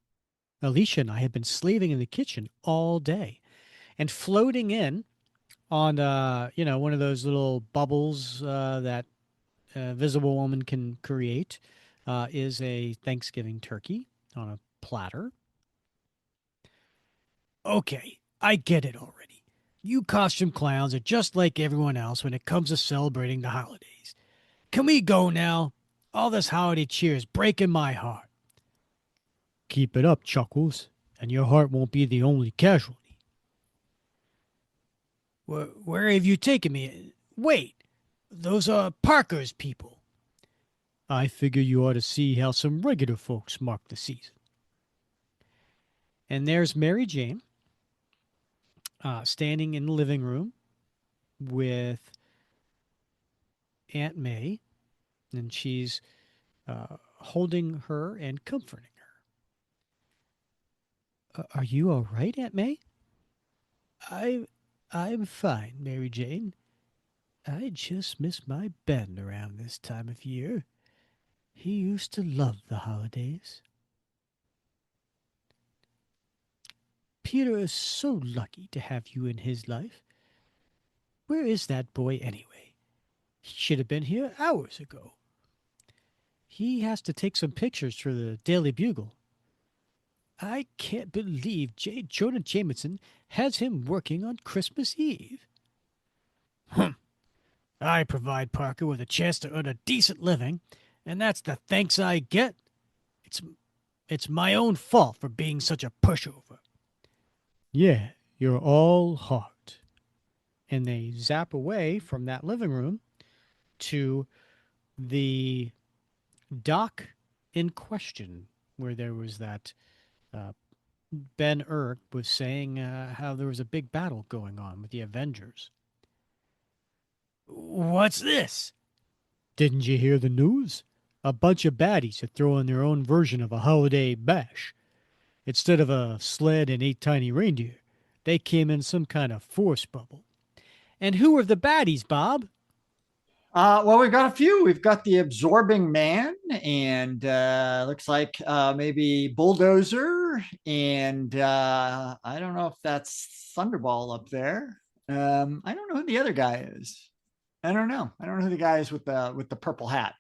Alicia and I have been slaving in the kitchen all day, and floating in on one of those little bubbles that Visible Woman can create is a Thanksgiving turkey on a platter. Okay, I get it already. You costume clowns are just like everyone else when it comes to celebrating the holidays. Can we go now? All this holiday cheer is breaking my heart. Keep it up, Chuckles, and your heart won't be the only casualty. Where have you taken me? Wait, those are Parker's people. I figure you ought to see how some regular folks mark the season. And there's Mary Jane standing in the living room with Aunt May, and she's holding her and comforting her. Are you all right, Aunt May? I'm fine, Mary Jane. I just miss my Ben around this time of year. He used to love the holidays. Peter is so lucky to have you in his life. Where is that boy anyway? He should have been here hours ago. He has to take some pictures for the Daily Bugle. I can't believe Jonah Jameson has him working on Christmas Eve. I provide Parker with a chance to earn a decent living, and that's the thanks I get. It's my own fault for being such a pushover. Yeah, you're all heart. And they zap away from that living room to the dock in question, where there was that uh, Ben Urk was saying how there was a big battle going on with the Avengers. What's this? Didn't you hear the news? A bunch of baddies are throwing their own version of a holiday bash. Instead of a sled and 8 tiny reindeer, they came in some kind of force bubble. And who are the baddies, Bob? Well, we've got a few. We've got the Absorbing Man, and looks like maybe Bulldozer, and I don't know if that's Thunderball up there. I don't know who the other guy is. I don't know. I don't know who the guy is with the purple hat.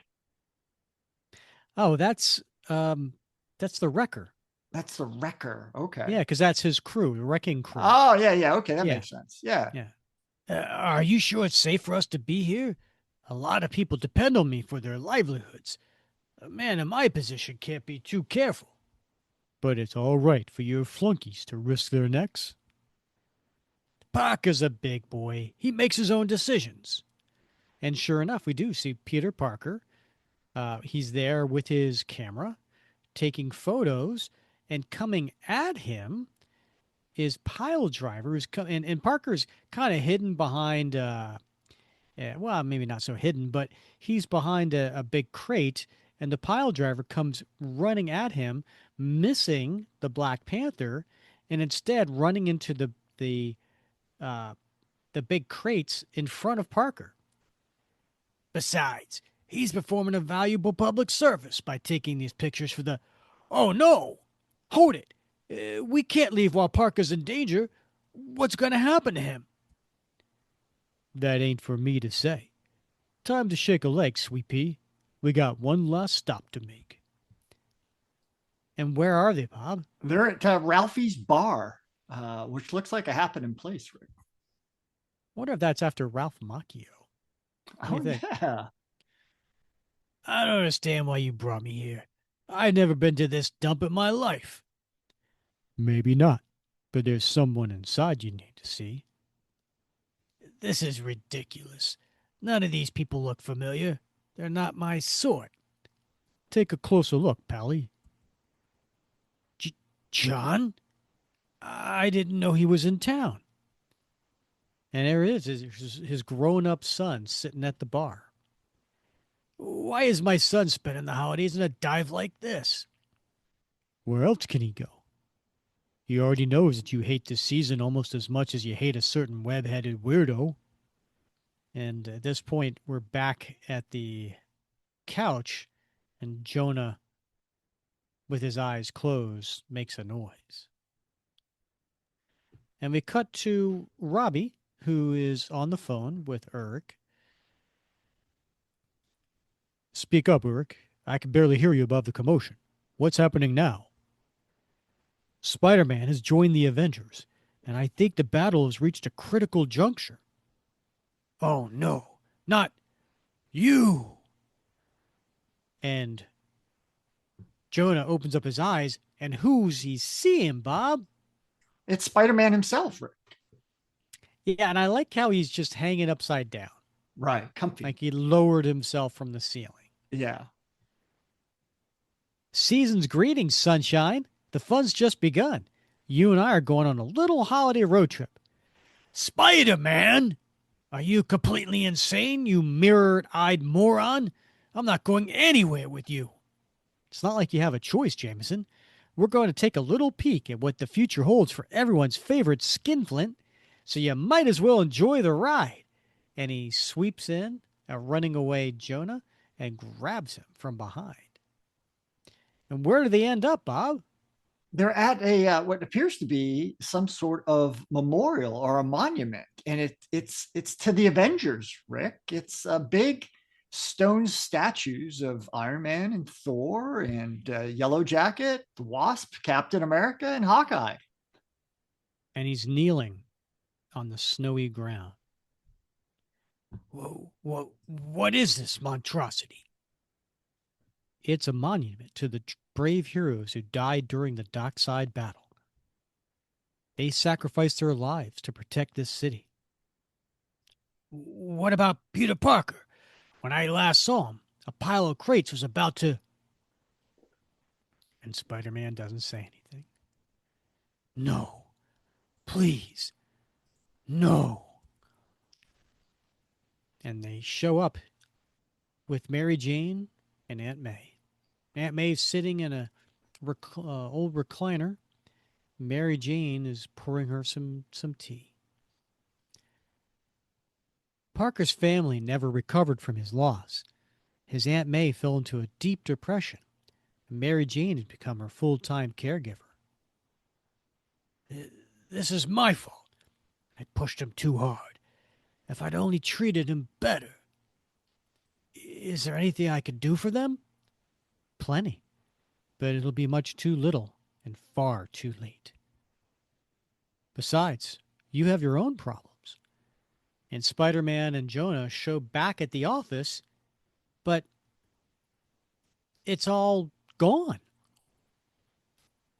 Oh, that's the Wrecker. That's the Wrecker. Okay. Yeah, because that's his crew, the wrecking crew. Oh, yeah, yeah. Okay, that Yeah. makes sense. Yeah. Yeah. Are you sure it's safe for us to be here? A lot of people depend on me for their livelihoods. A man in my position can't be too careful. But it's all right for your flunkies to risk their necks. Parker's a big boy. He makes his own decisions. And sure enough, we do see Peter Parker. He's there with his camera, taking photos, and coming at him is Pile Driver, and Parker's kind of hidden behind, well, maybe not so hidden, but he's behind a big crate, and the Pile Driver comes running at him, missing the Black Panther, and instead running into the big crates in front of Parker. Besides, he's performing a valuable public service by taking these pictures for the... Oh, no! Hold it! We can't leave while Parker's in danger. What's going to happen to him? That ain't for me to say. Time to shake a leg, Sweet Pea. We got one last stop to make. And where are they, Bob? They're at Ralphie's bar, which looks like a happening place, Rick. Wonder if that's after Ralph Macchio. Oh, yeah. I don't understand why you brought me here. I've never been to this dump in my life. Maybe not, but there's someone inside you need to see. This is ridiculous. None of these people look familiar. They're not my sort. Take a closer look, Pally. John? I didn't know he was in town. And there is his grown-up son sitting at the bar. Why is my son spending the holidays in a dive like this? Where else can he go? He already knows that you hate this season almost as much as you hate a certain web-headed weirdo. And at this point, we're back at the couch, and Jonah, with his eyes closed, makes a noise. And we cut to Robbie, who is on the phone with Urk. Speak up, Urk. I can barely hear you above the commotion. What's happening now? Spider-Man has joined the Avengers, and I think the battle has reached a critical juncture. Oh, no. Not you. And Jonah opens up his eyes, and who's he seeing, Bob? It's Spider-Man himself, Rick. Yeah, and I like how he's just hanging upside down. Right, comfy. Like he lowered himself from the ceiling. Yeah. Season's greetings, sunshine. The fun's just begun. You and I are going on a little holiday road trip. Spider-Man? Are you completely insane, you mirror-eyed moron? I'm not going anywhere with you. It's not like you have a choice, Jameson. We're going to take a little peek at what the future holds for everyone's favorite skinflint, so you might as well enjoy the ride. And he sweeps in, a running away Jonah, and grabs him from behind. And where do they end up, Bob? They're at a what appears to be some sort of memorial or a monument, and it's to the Avengers, Rick. It's big stone statues of Iron Man and Thor and Yellow Jacket, the Wasp, Captain America, and Hawkeye. And he's kneeling on the snowy ground. Whoa, what is this monstrosity? It's a monument to the brave heroes who died during the Dockside battle. They sacrificed their lives to protect this city. What about Peter Parker? When I last saw him, A pile of crates was about to. And Spider-Man doesn't say anything. No. Please. No. And they show up with Mary Jane and Aunt May. Aunt May's sitting in a old recliner. Mary Jane is pouring her some tea. Parker's family never recovered from his loss. His Aunt May fell into a deep depression, and Mary Jane has become her full-time caregiver. This is my fault. I pushed him too hard. If I'd only treated him better. Is there anything I could do for them? Plenty, but it'll be much too little and far too late. Besides, you have your own problems. And Spider-Man and Jonah show back at the office, but it's all gone.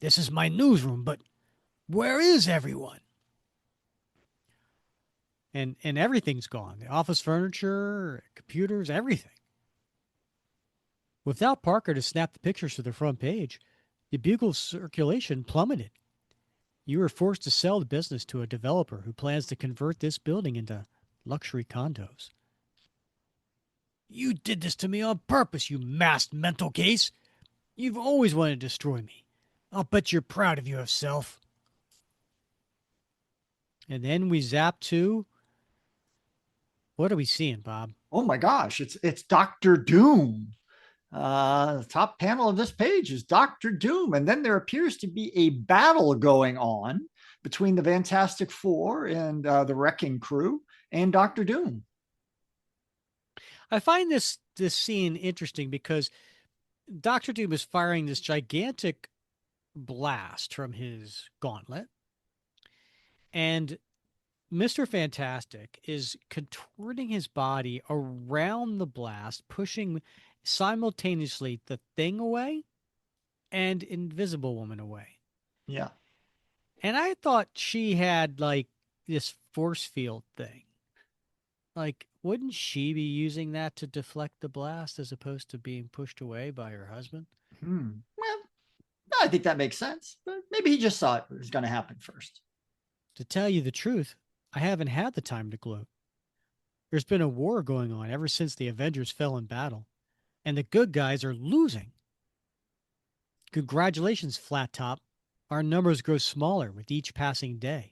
This is my newsroom, but where is everyone? And everything's gone. The office furniture, computers, everything. Without Parker to snap the pictures to the front page, the Bugle's circulation plummeted. You were forced to sell the business to a developer who plans to convert this building into luxury condos. You did this to me on purpose, you masked mental case. You've always wanted to destroy me. I'll bet you're proud of yourself. And then we zap to... What are we seeing, Bob? Oh my gosh, it's Dr. Doom. The top panel of this page is Dr. Doom. And then there appears to be a battle going on between the Fantastic Four and the Wrecking Crew and Dr. Doom. I find this scene interesting because Dr. Doom is firing this gigantic blast from his gauntlet. And Mr. Fantastic is contorting his body around the blast, pushing simultaneously the Thing away and Invisible Woman away. Yeah. And I thought she had like this force field thing. Like, wouldn't she be using that to deflect the blast as opposed to being pushed away by her husband? Well, I think that makes sense. But maybe he just saw it was going to happen first. To tell you the truth, I haven't had the time to gloat. There's been a war going on ever since the Avengers fell in battle, and the good guys are losing. Congratulations, Flat Top. Our numbers grow smaller with each passing day.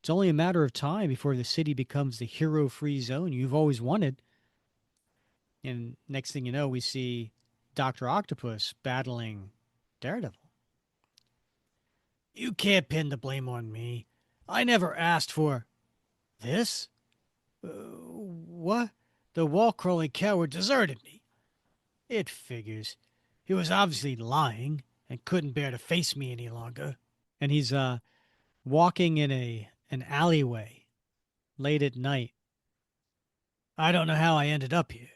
It's only a matter of time before the city becomes the hero-free zone you've always wanted. And next thing you know, we see Dr. Octopus battling Daredevil. You can't pin the blame on me. I never asked for this. What? The wall-crawling coward deserted me. It figures. He was obviously lying and couldn't bear to face me any longer. And he's walking in an alleyway late at night. I don't know how I ended up here,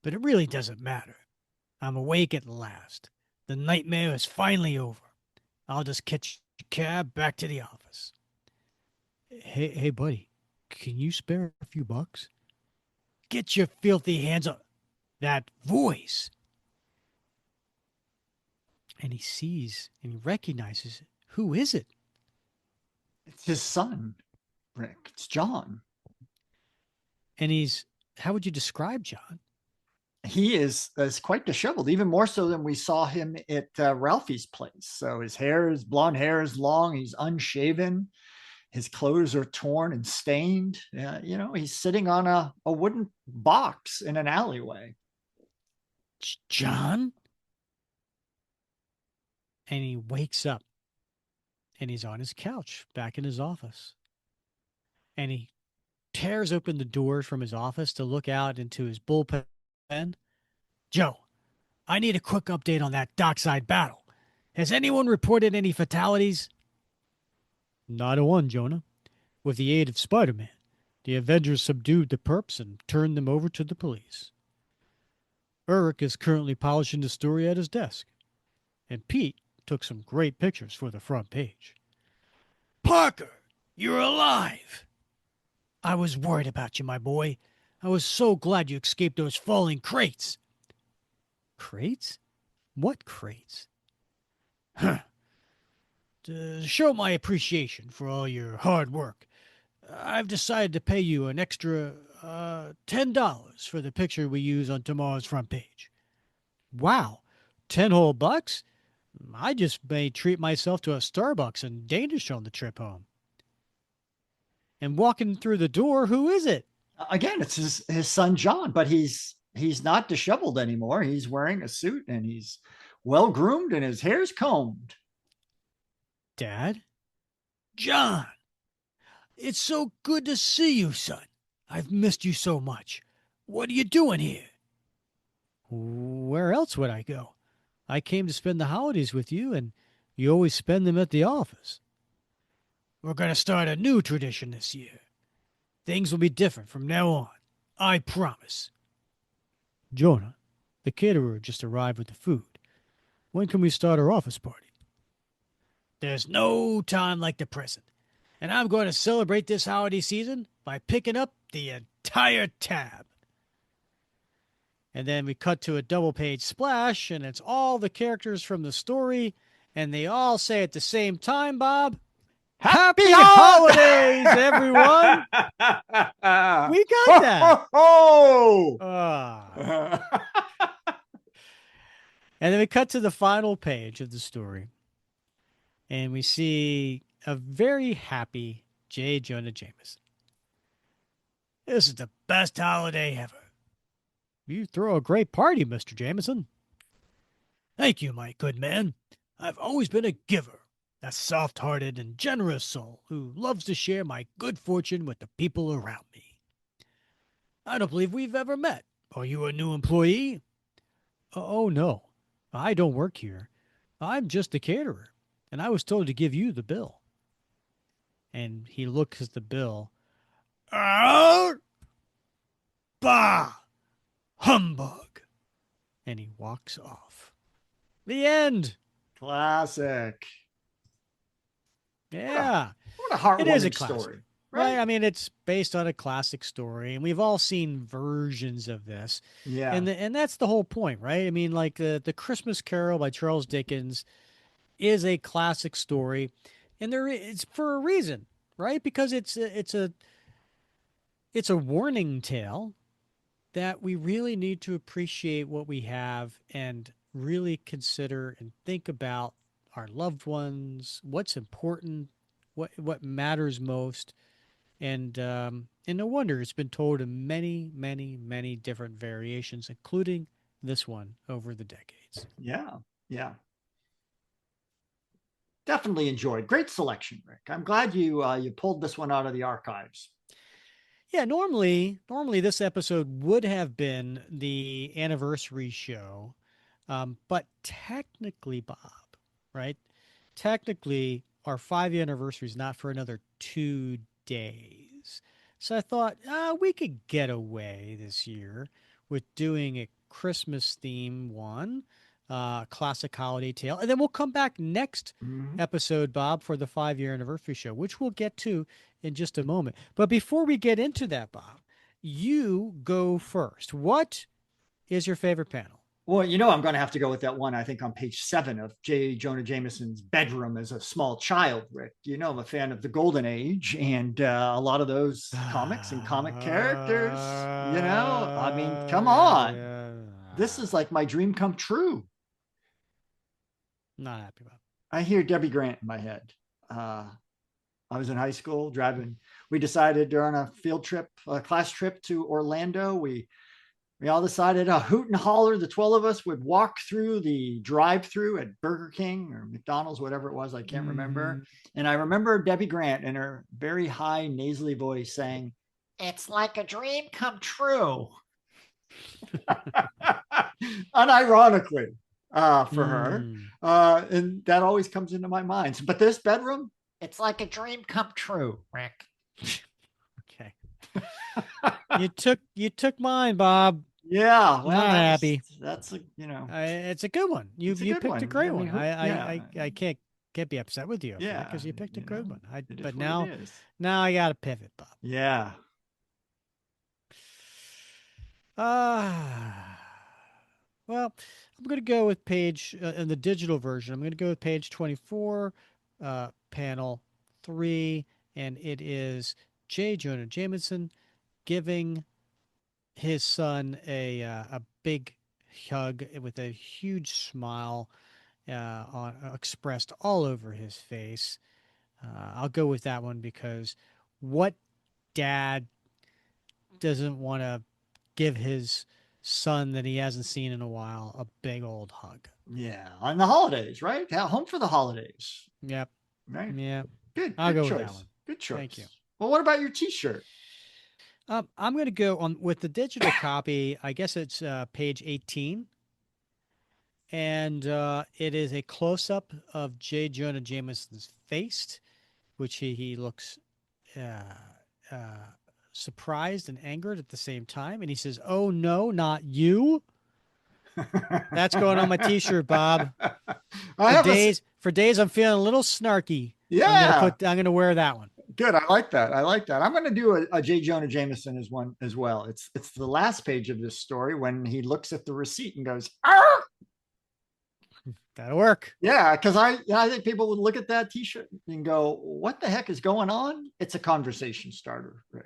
but it really doesn't matter. I'm awake at last. The nightmare is finally over. I'll just catch a cab back to the office. Hey, buddy, can you spare a few bucks? Get your filthy hands up. That voice. And he sees and he recognizes, who is it? It's his son, Rick. It's John. And how would you describe John? He is quite disheveled, even more so than we saw him at Ralphie's place. So his blonde hair is long. He's unshaven. His clothes are torn and stained. He's sitting on a wooden box in an alleyway. John? And he wakes up and he's on his couch back in his office. And he tears open the doors from his office to look out into his bullpen. Joe, I need a quick update on that dockside battle. Has anyone reported any fatalities? Not a one, Jonah. With the aid of Spider-Man, the Avengers subdued the perps and turned them over to the police. Eric is currently polishing the story at his desk. And Pete took some great pictures for the front page. Parker, you're alive! I was worried about you, my boy. I was so glad you escaped those falling crates. Crates? What crates? Huh. To show my appreciation for all your hard work, I've decided to pay you an extra $10 for the picture we use on tomorrow's front page. Wow, 10 whole bucks? I just may treat myself to a Starbucks and Danish on the trip home. And walking through the door, who is it? Again, it's his son John, but he's not disheveled anymore. He's wearing a suit and he's well groomed and his hair's combed. Dad? John! It's so good to see you, son. I've missed you so much. What are you doing here? Where else would I go? I came to spend the holidays with you, and you always spend them at the office. We're going to start a new tradition this year. Things will be different from now on. I promise. Jonah, the caterer just arrived with the food. When can we start our office party? There's no time like the present, and I'm going to celebrate this holiday season by picking up the entire tab. And then we cut to a double-page splash, and it's all the characters from the story, and they all say at the same time, Bob, Happy holidays, everyone! We got that. Oh! And then we cut to the final page of the story, and we see a very happy J. Jonah Jameson. This is the best holiday ever. You throw a great party, Mr. Jameson. Thank you, my good man. I've always been a giver, a soft-hearted and generous soul who loves to share my good fortune with the people around me. I don't believe we've ever met. Are you a new employee? Oh, no. I don't work here. I'm just the caterer, and I was told to give you the bill. And he looks at the bill. Out! Bah! Humbug! And he walks off. The end. Classic. Yeah. What a heartwarming It is a classic story. Right? I mean, it's based on a classic story, and we've all seen versions of this. Yeah. And that's the whole point, right? I mean, like the Christmas Carol by Charles Dickens is a classic story, and it's for a reason, right? Because it's a warning tale that we really need to appreciate what we have and really consider and think about our loved ones, what's important, what matters most. And no wonder it's been told in many, many, many different variations, including this one over the decades. Yeah. Yeah. Definitely enjoyed. Great selection, Rick. I'm glad you pulled this one out of the archives. Yeah, normally this episode would have been the anniversary show, but technically, Bob, right? Technically, our 5-year anniversary is not for another 2 days. So I thought we could get away this year with doing a Christmas theme one, classic holiday tale, and then we'll come back next episode, Bob, for the 5-year anniversary show, which we'll get to in just a moment. But before we get into that, Bob, you go first. What is your favorite panel? Well, I'm going to have to go with that one, I think, on page 7 of J. Jonah Jameson's bedroom as a small child, Rick. I'm a fan of the Golden Age and a lot of those comics and comic characters. I mean, come on. This is like my dream come true. Not happy about it. I hear Debbie Grant in my head. I was in high school driving. We decided during a field trip, a class trip to Orlando, we all decided a hoot and holler, the 12 of us would walk through the drive-through at Burger King or McDonald's, whatever it was. I can't remember. And I remember Debbie Grant in her very high nasally voice saying, "It's like a dream come true." Unironically for her. And that always comes into my mind. But this bedroom, it's like a dream come true, Rick. Okay. You took mine, Bob. Yeah, well, not happy. That's it's a good one. You picked a great one. I can't be upset with you. Yeah, because you picked a good one. But now I got to pivot, Bob. Yeah. Well, Well, I'm going to go with page in the digital version. I'm going to go with page 24, panel 3, and it is Jonah Jameson giving his son a big hug with a huge smile expressed all over his face. I'll go with that one because what dad doesn't want to give his son that he hasn't seen in a while a big old hug? Yeah, on the holidays, right? Home for the holidays, Yep. right? Yeah. Good. I'll Good go with choice. that one. Good choice. Thank you. Well, what about your T-shirt? I'm going to go on with the digital copy. I guess it's page 18. And it is a close up of Jonah Jameson's face, which he looks uh, surprised and angered at the same time. And he says, "Oh, no, not you." That's going on my T-shirt, Bob. For days I'm feeling a little snarky. Yeah. I'm gonna wear that one. Good. I like that. I like that. I'm going to do a J. Jonah Jameson as well. It's the last page of this story when he looks at the receipt and goes, "Arr!" That'll work. Yeah, because I think people would look at that T-shirt and go, "What the heck is going on?" It's a conversation starter, Rick.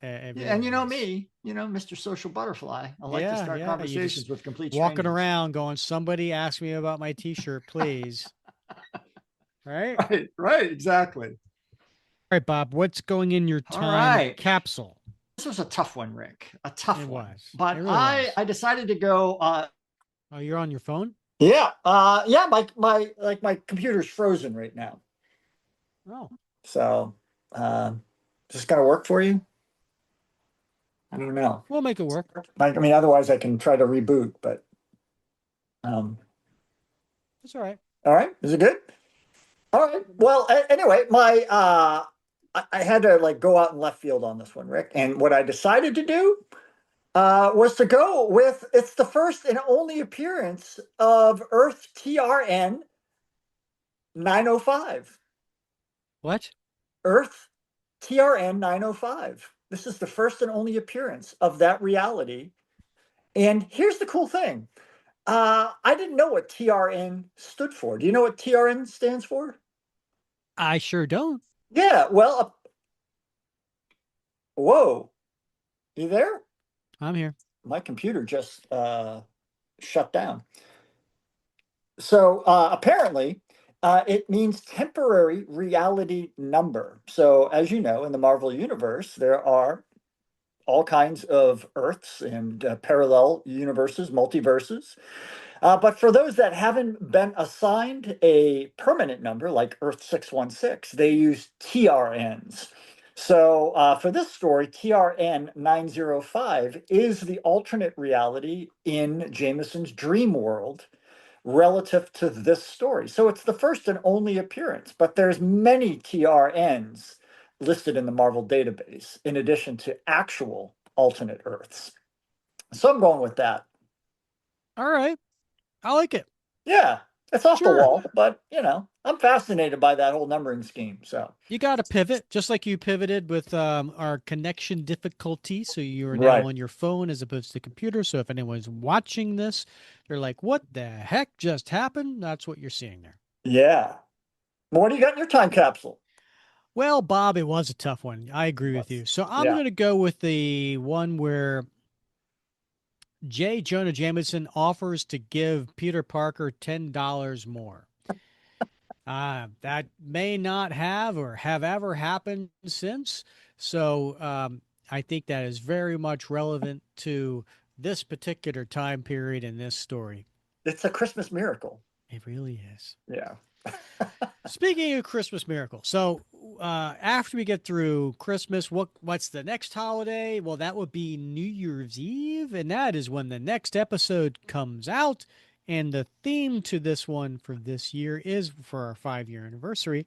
Really and you know is. me, Mr. Social Butterfly. I like to start conversations with complete walking strangers. around going, "Somebody ask me about my T-shirt, please." Right? Right, exactly. All right, Bob, what's going in your time capsule? This was a tough one, Rick. A tough one. But really I decided to go. Oh, you're on your phone? Yeah. Yeah. My computer's frozen right now. Oh. So, is this gonna work for you? I don't know. We'll make it work. I mean, otherwise I can try to reboot, but That's all right. All right. Is it good? All right. Well, anyway, I had to go out in left field on this one, Rick. And what I decided to do was to go with it's the first and only appearance of Earth TRN 905. What? Earth TRN 905. This is the first and only appearance of that reality. And here's the cool thing. I didn't know what TRN stood for. Do you know what TRN stands for? I sure don't. Yeah, well, whoa. You there? I'm here. My computer just shut down. So apparently, it means temporary reality number. So as you know, in the Marvel Universe, there are all kinds of Earths and parallel universes, multiverses. But for those that haven't been assigned a permanent number, like Earth 616, they use TRNs. So for this story, TRN 905 is the alternate reality in Jameson's dream world relative to this story. So it's the first and only appearance, but there's many TRNs listed in the Marvel database, in addition to actual alternate Earths. So I'm going with that. All right. I like it. Yeah, it's off the wall, but I'm fascinated by that whole numbering scheme. So you got to pivot, just like you pivoted with our connection difficulty. So you're now on your phone as opposed to the computer. So if anyone's watching this, they're like, "What the heck just happened?" That's what you're seeing there. Yeah. What do you got in your time capsule? Well, Bob, it was a tough one. I agree with you. So I'm going to go with the one where Jonah Jameson offers to give Peter Parker $10 more. That may not have or have ever happened since. So I think that is very much relevant to this particular time period in this story. It's a Christmas miracle. It really is. Yeah. Speaking of Christmas miracle, so after we get through Christmas, what's the next holiday? Well, that would be New Year's Eve, and that is when the next episode comes out. And the theme to this one for this year is for our 5-year anniversary.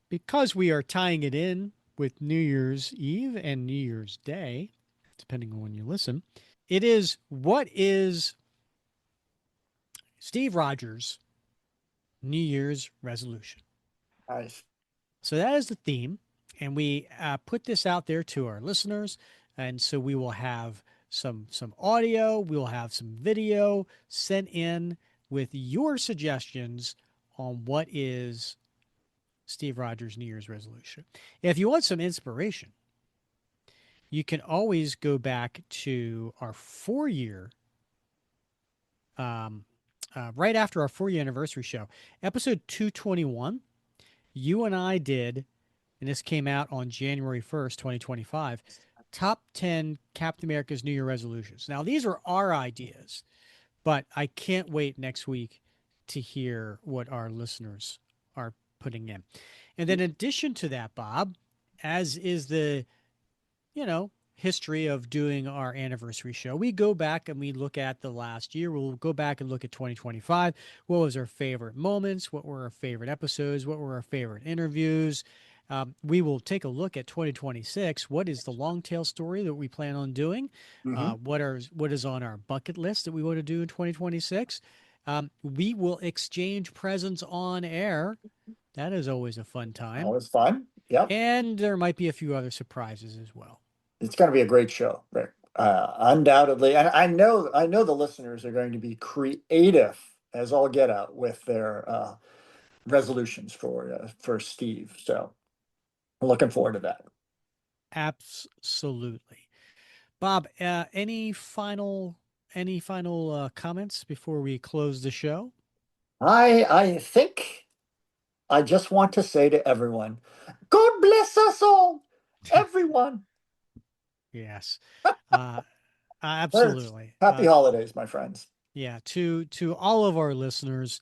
Because we are tying it in with New Year's Eve and New Year's Day, depending on when you listen, it is what is Steve Rogers' New Year's resolution. Nice. So that is the theme, and we put this out there to our listeners, and so we will have some audio. We'll have some video sent in with your suggestions on what is Steve Rogers' New Year's resolution. If you want some inspiration, you can always go back to our 4-year, right after our 4-year anniversary show, episode 221. You and I did, and this came out on January 1st, 2025, top 10 Captain America's New Year resolutions. Now, these are our ideas, but I can't wait next week to hear what our listeners are putting in. And then in addition to that, Bob, as is the, history of doing our anniversary show, we go back and we look at the last year. We'll go back and look at 2025. What was our favorite moments? What were our favorite episodes? What were our favorite interviews? We will take a look at 2026. What is the long tail story that we plan on doing? What is on our bucket list that we want to do in 2026? We will exchange presents on air. That is always a fun time. Always fun. Yep. And there might be a few other surprises as well. It's going to be a great show, Rick. Undoubtedly. And I know the listeners are going to be creative as all get out with their resolutions for Steve. So I'm looking forward to that. Absolutely. Bob, any final comments before we close the show? I think I just want to say to everyone, God bless us all, everyone. Yes, absolutely. Happy holidays, my friends. Yeah, to all of our listeners,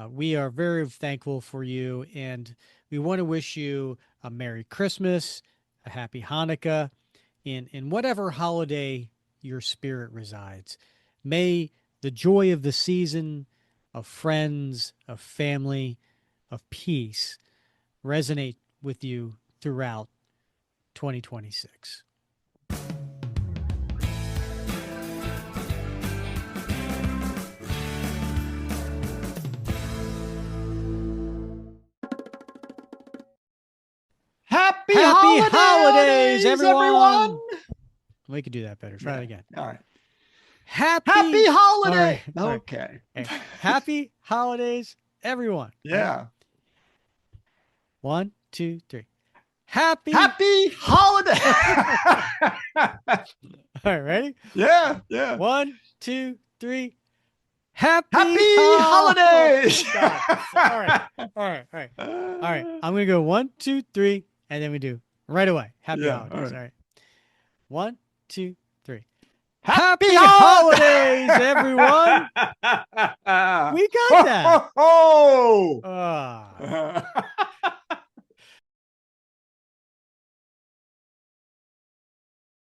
we are very thankful for you, and we want to wish you a Merry Christmas, a Happy Hanukkah, in whatever holiday your spirit resides. May the joy of the season, of friends, of family, of peace resonate with you throughout 2026. Happy holidays, everyone. everyone. We could do that better. Try it again. All right. Happy holiday. All right. Okay. Hey, happy holidays, everyone. Yeah. 1, 2, 3. Happy holiday. All right, ready? Yeah. 1, 2, 3. Happy holidays. All right. I'm gonna go 1, 2, 3, and then we do right away. Happy holidays. All right. 1, 2, 3. Happy holidays, everyone. We got that. Oh.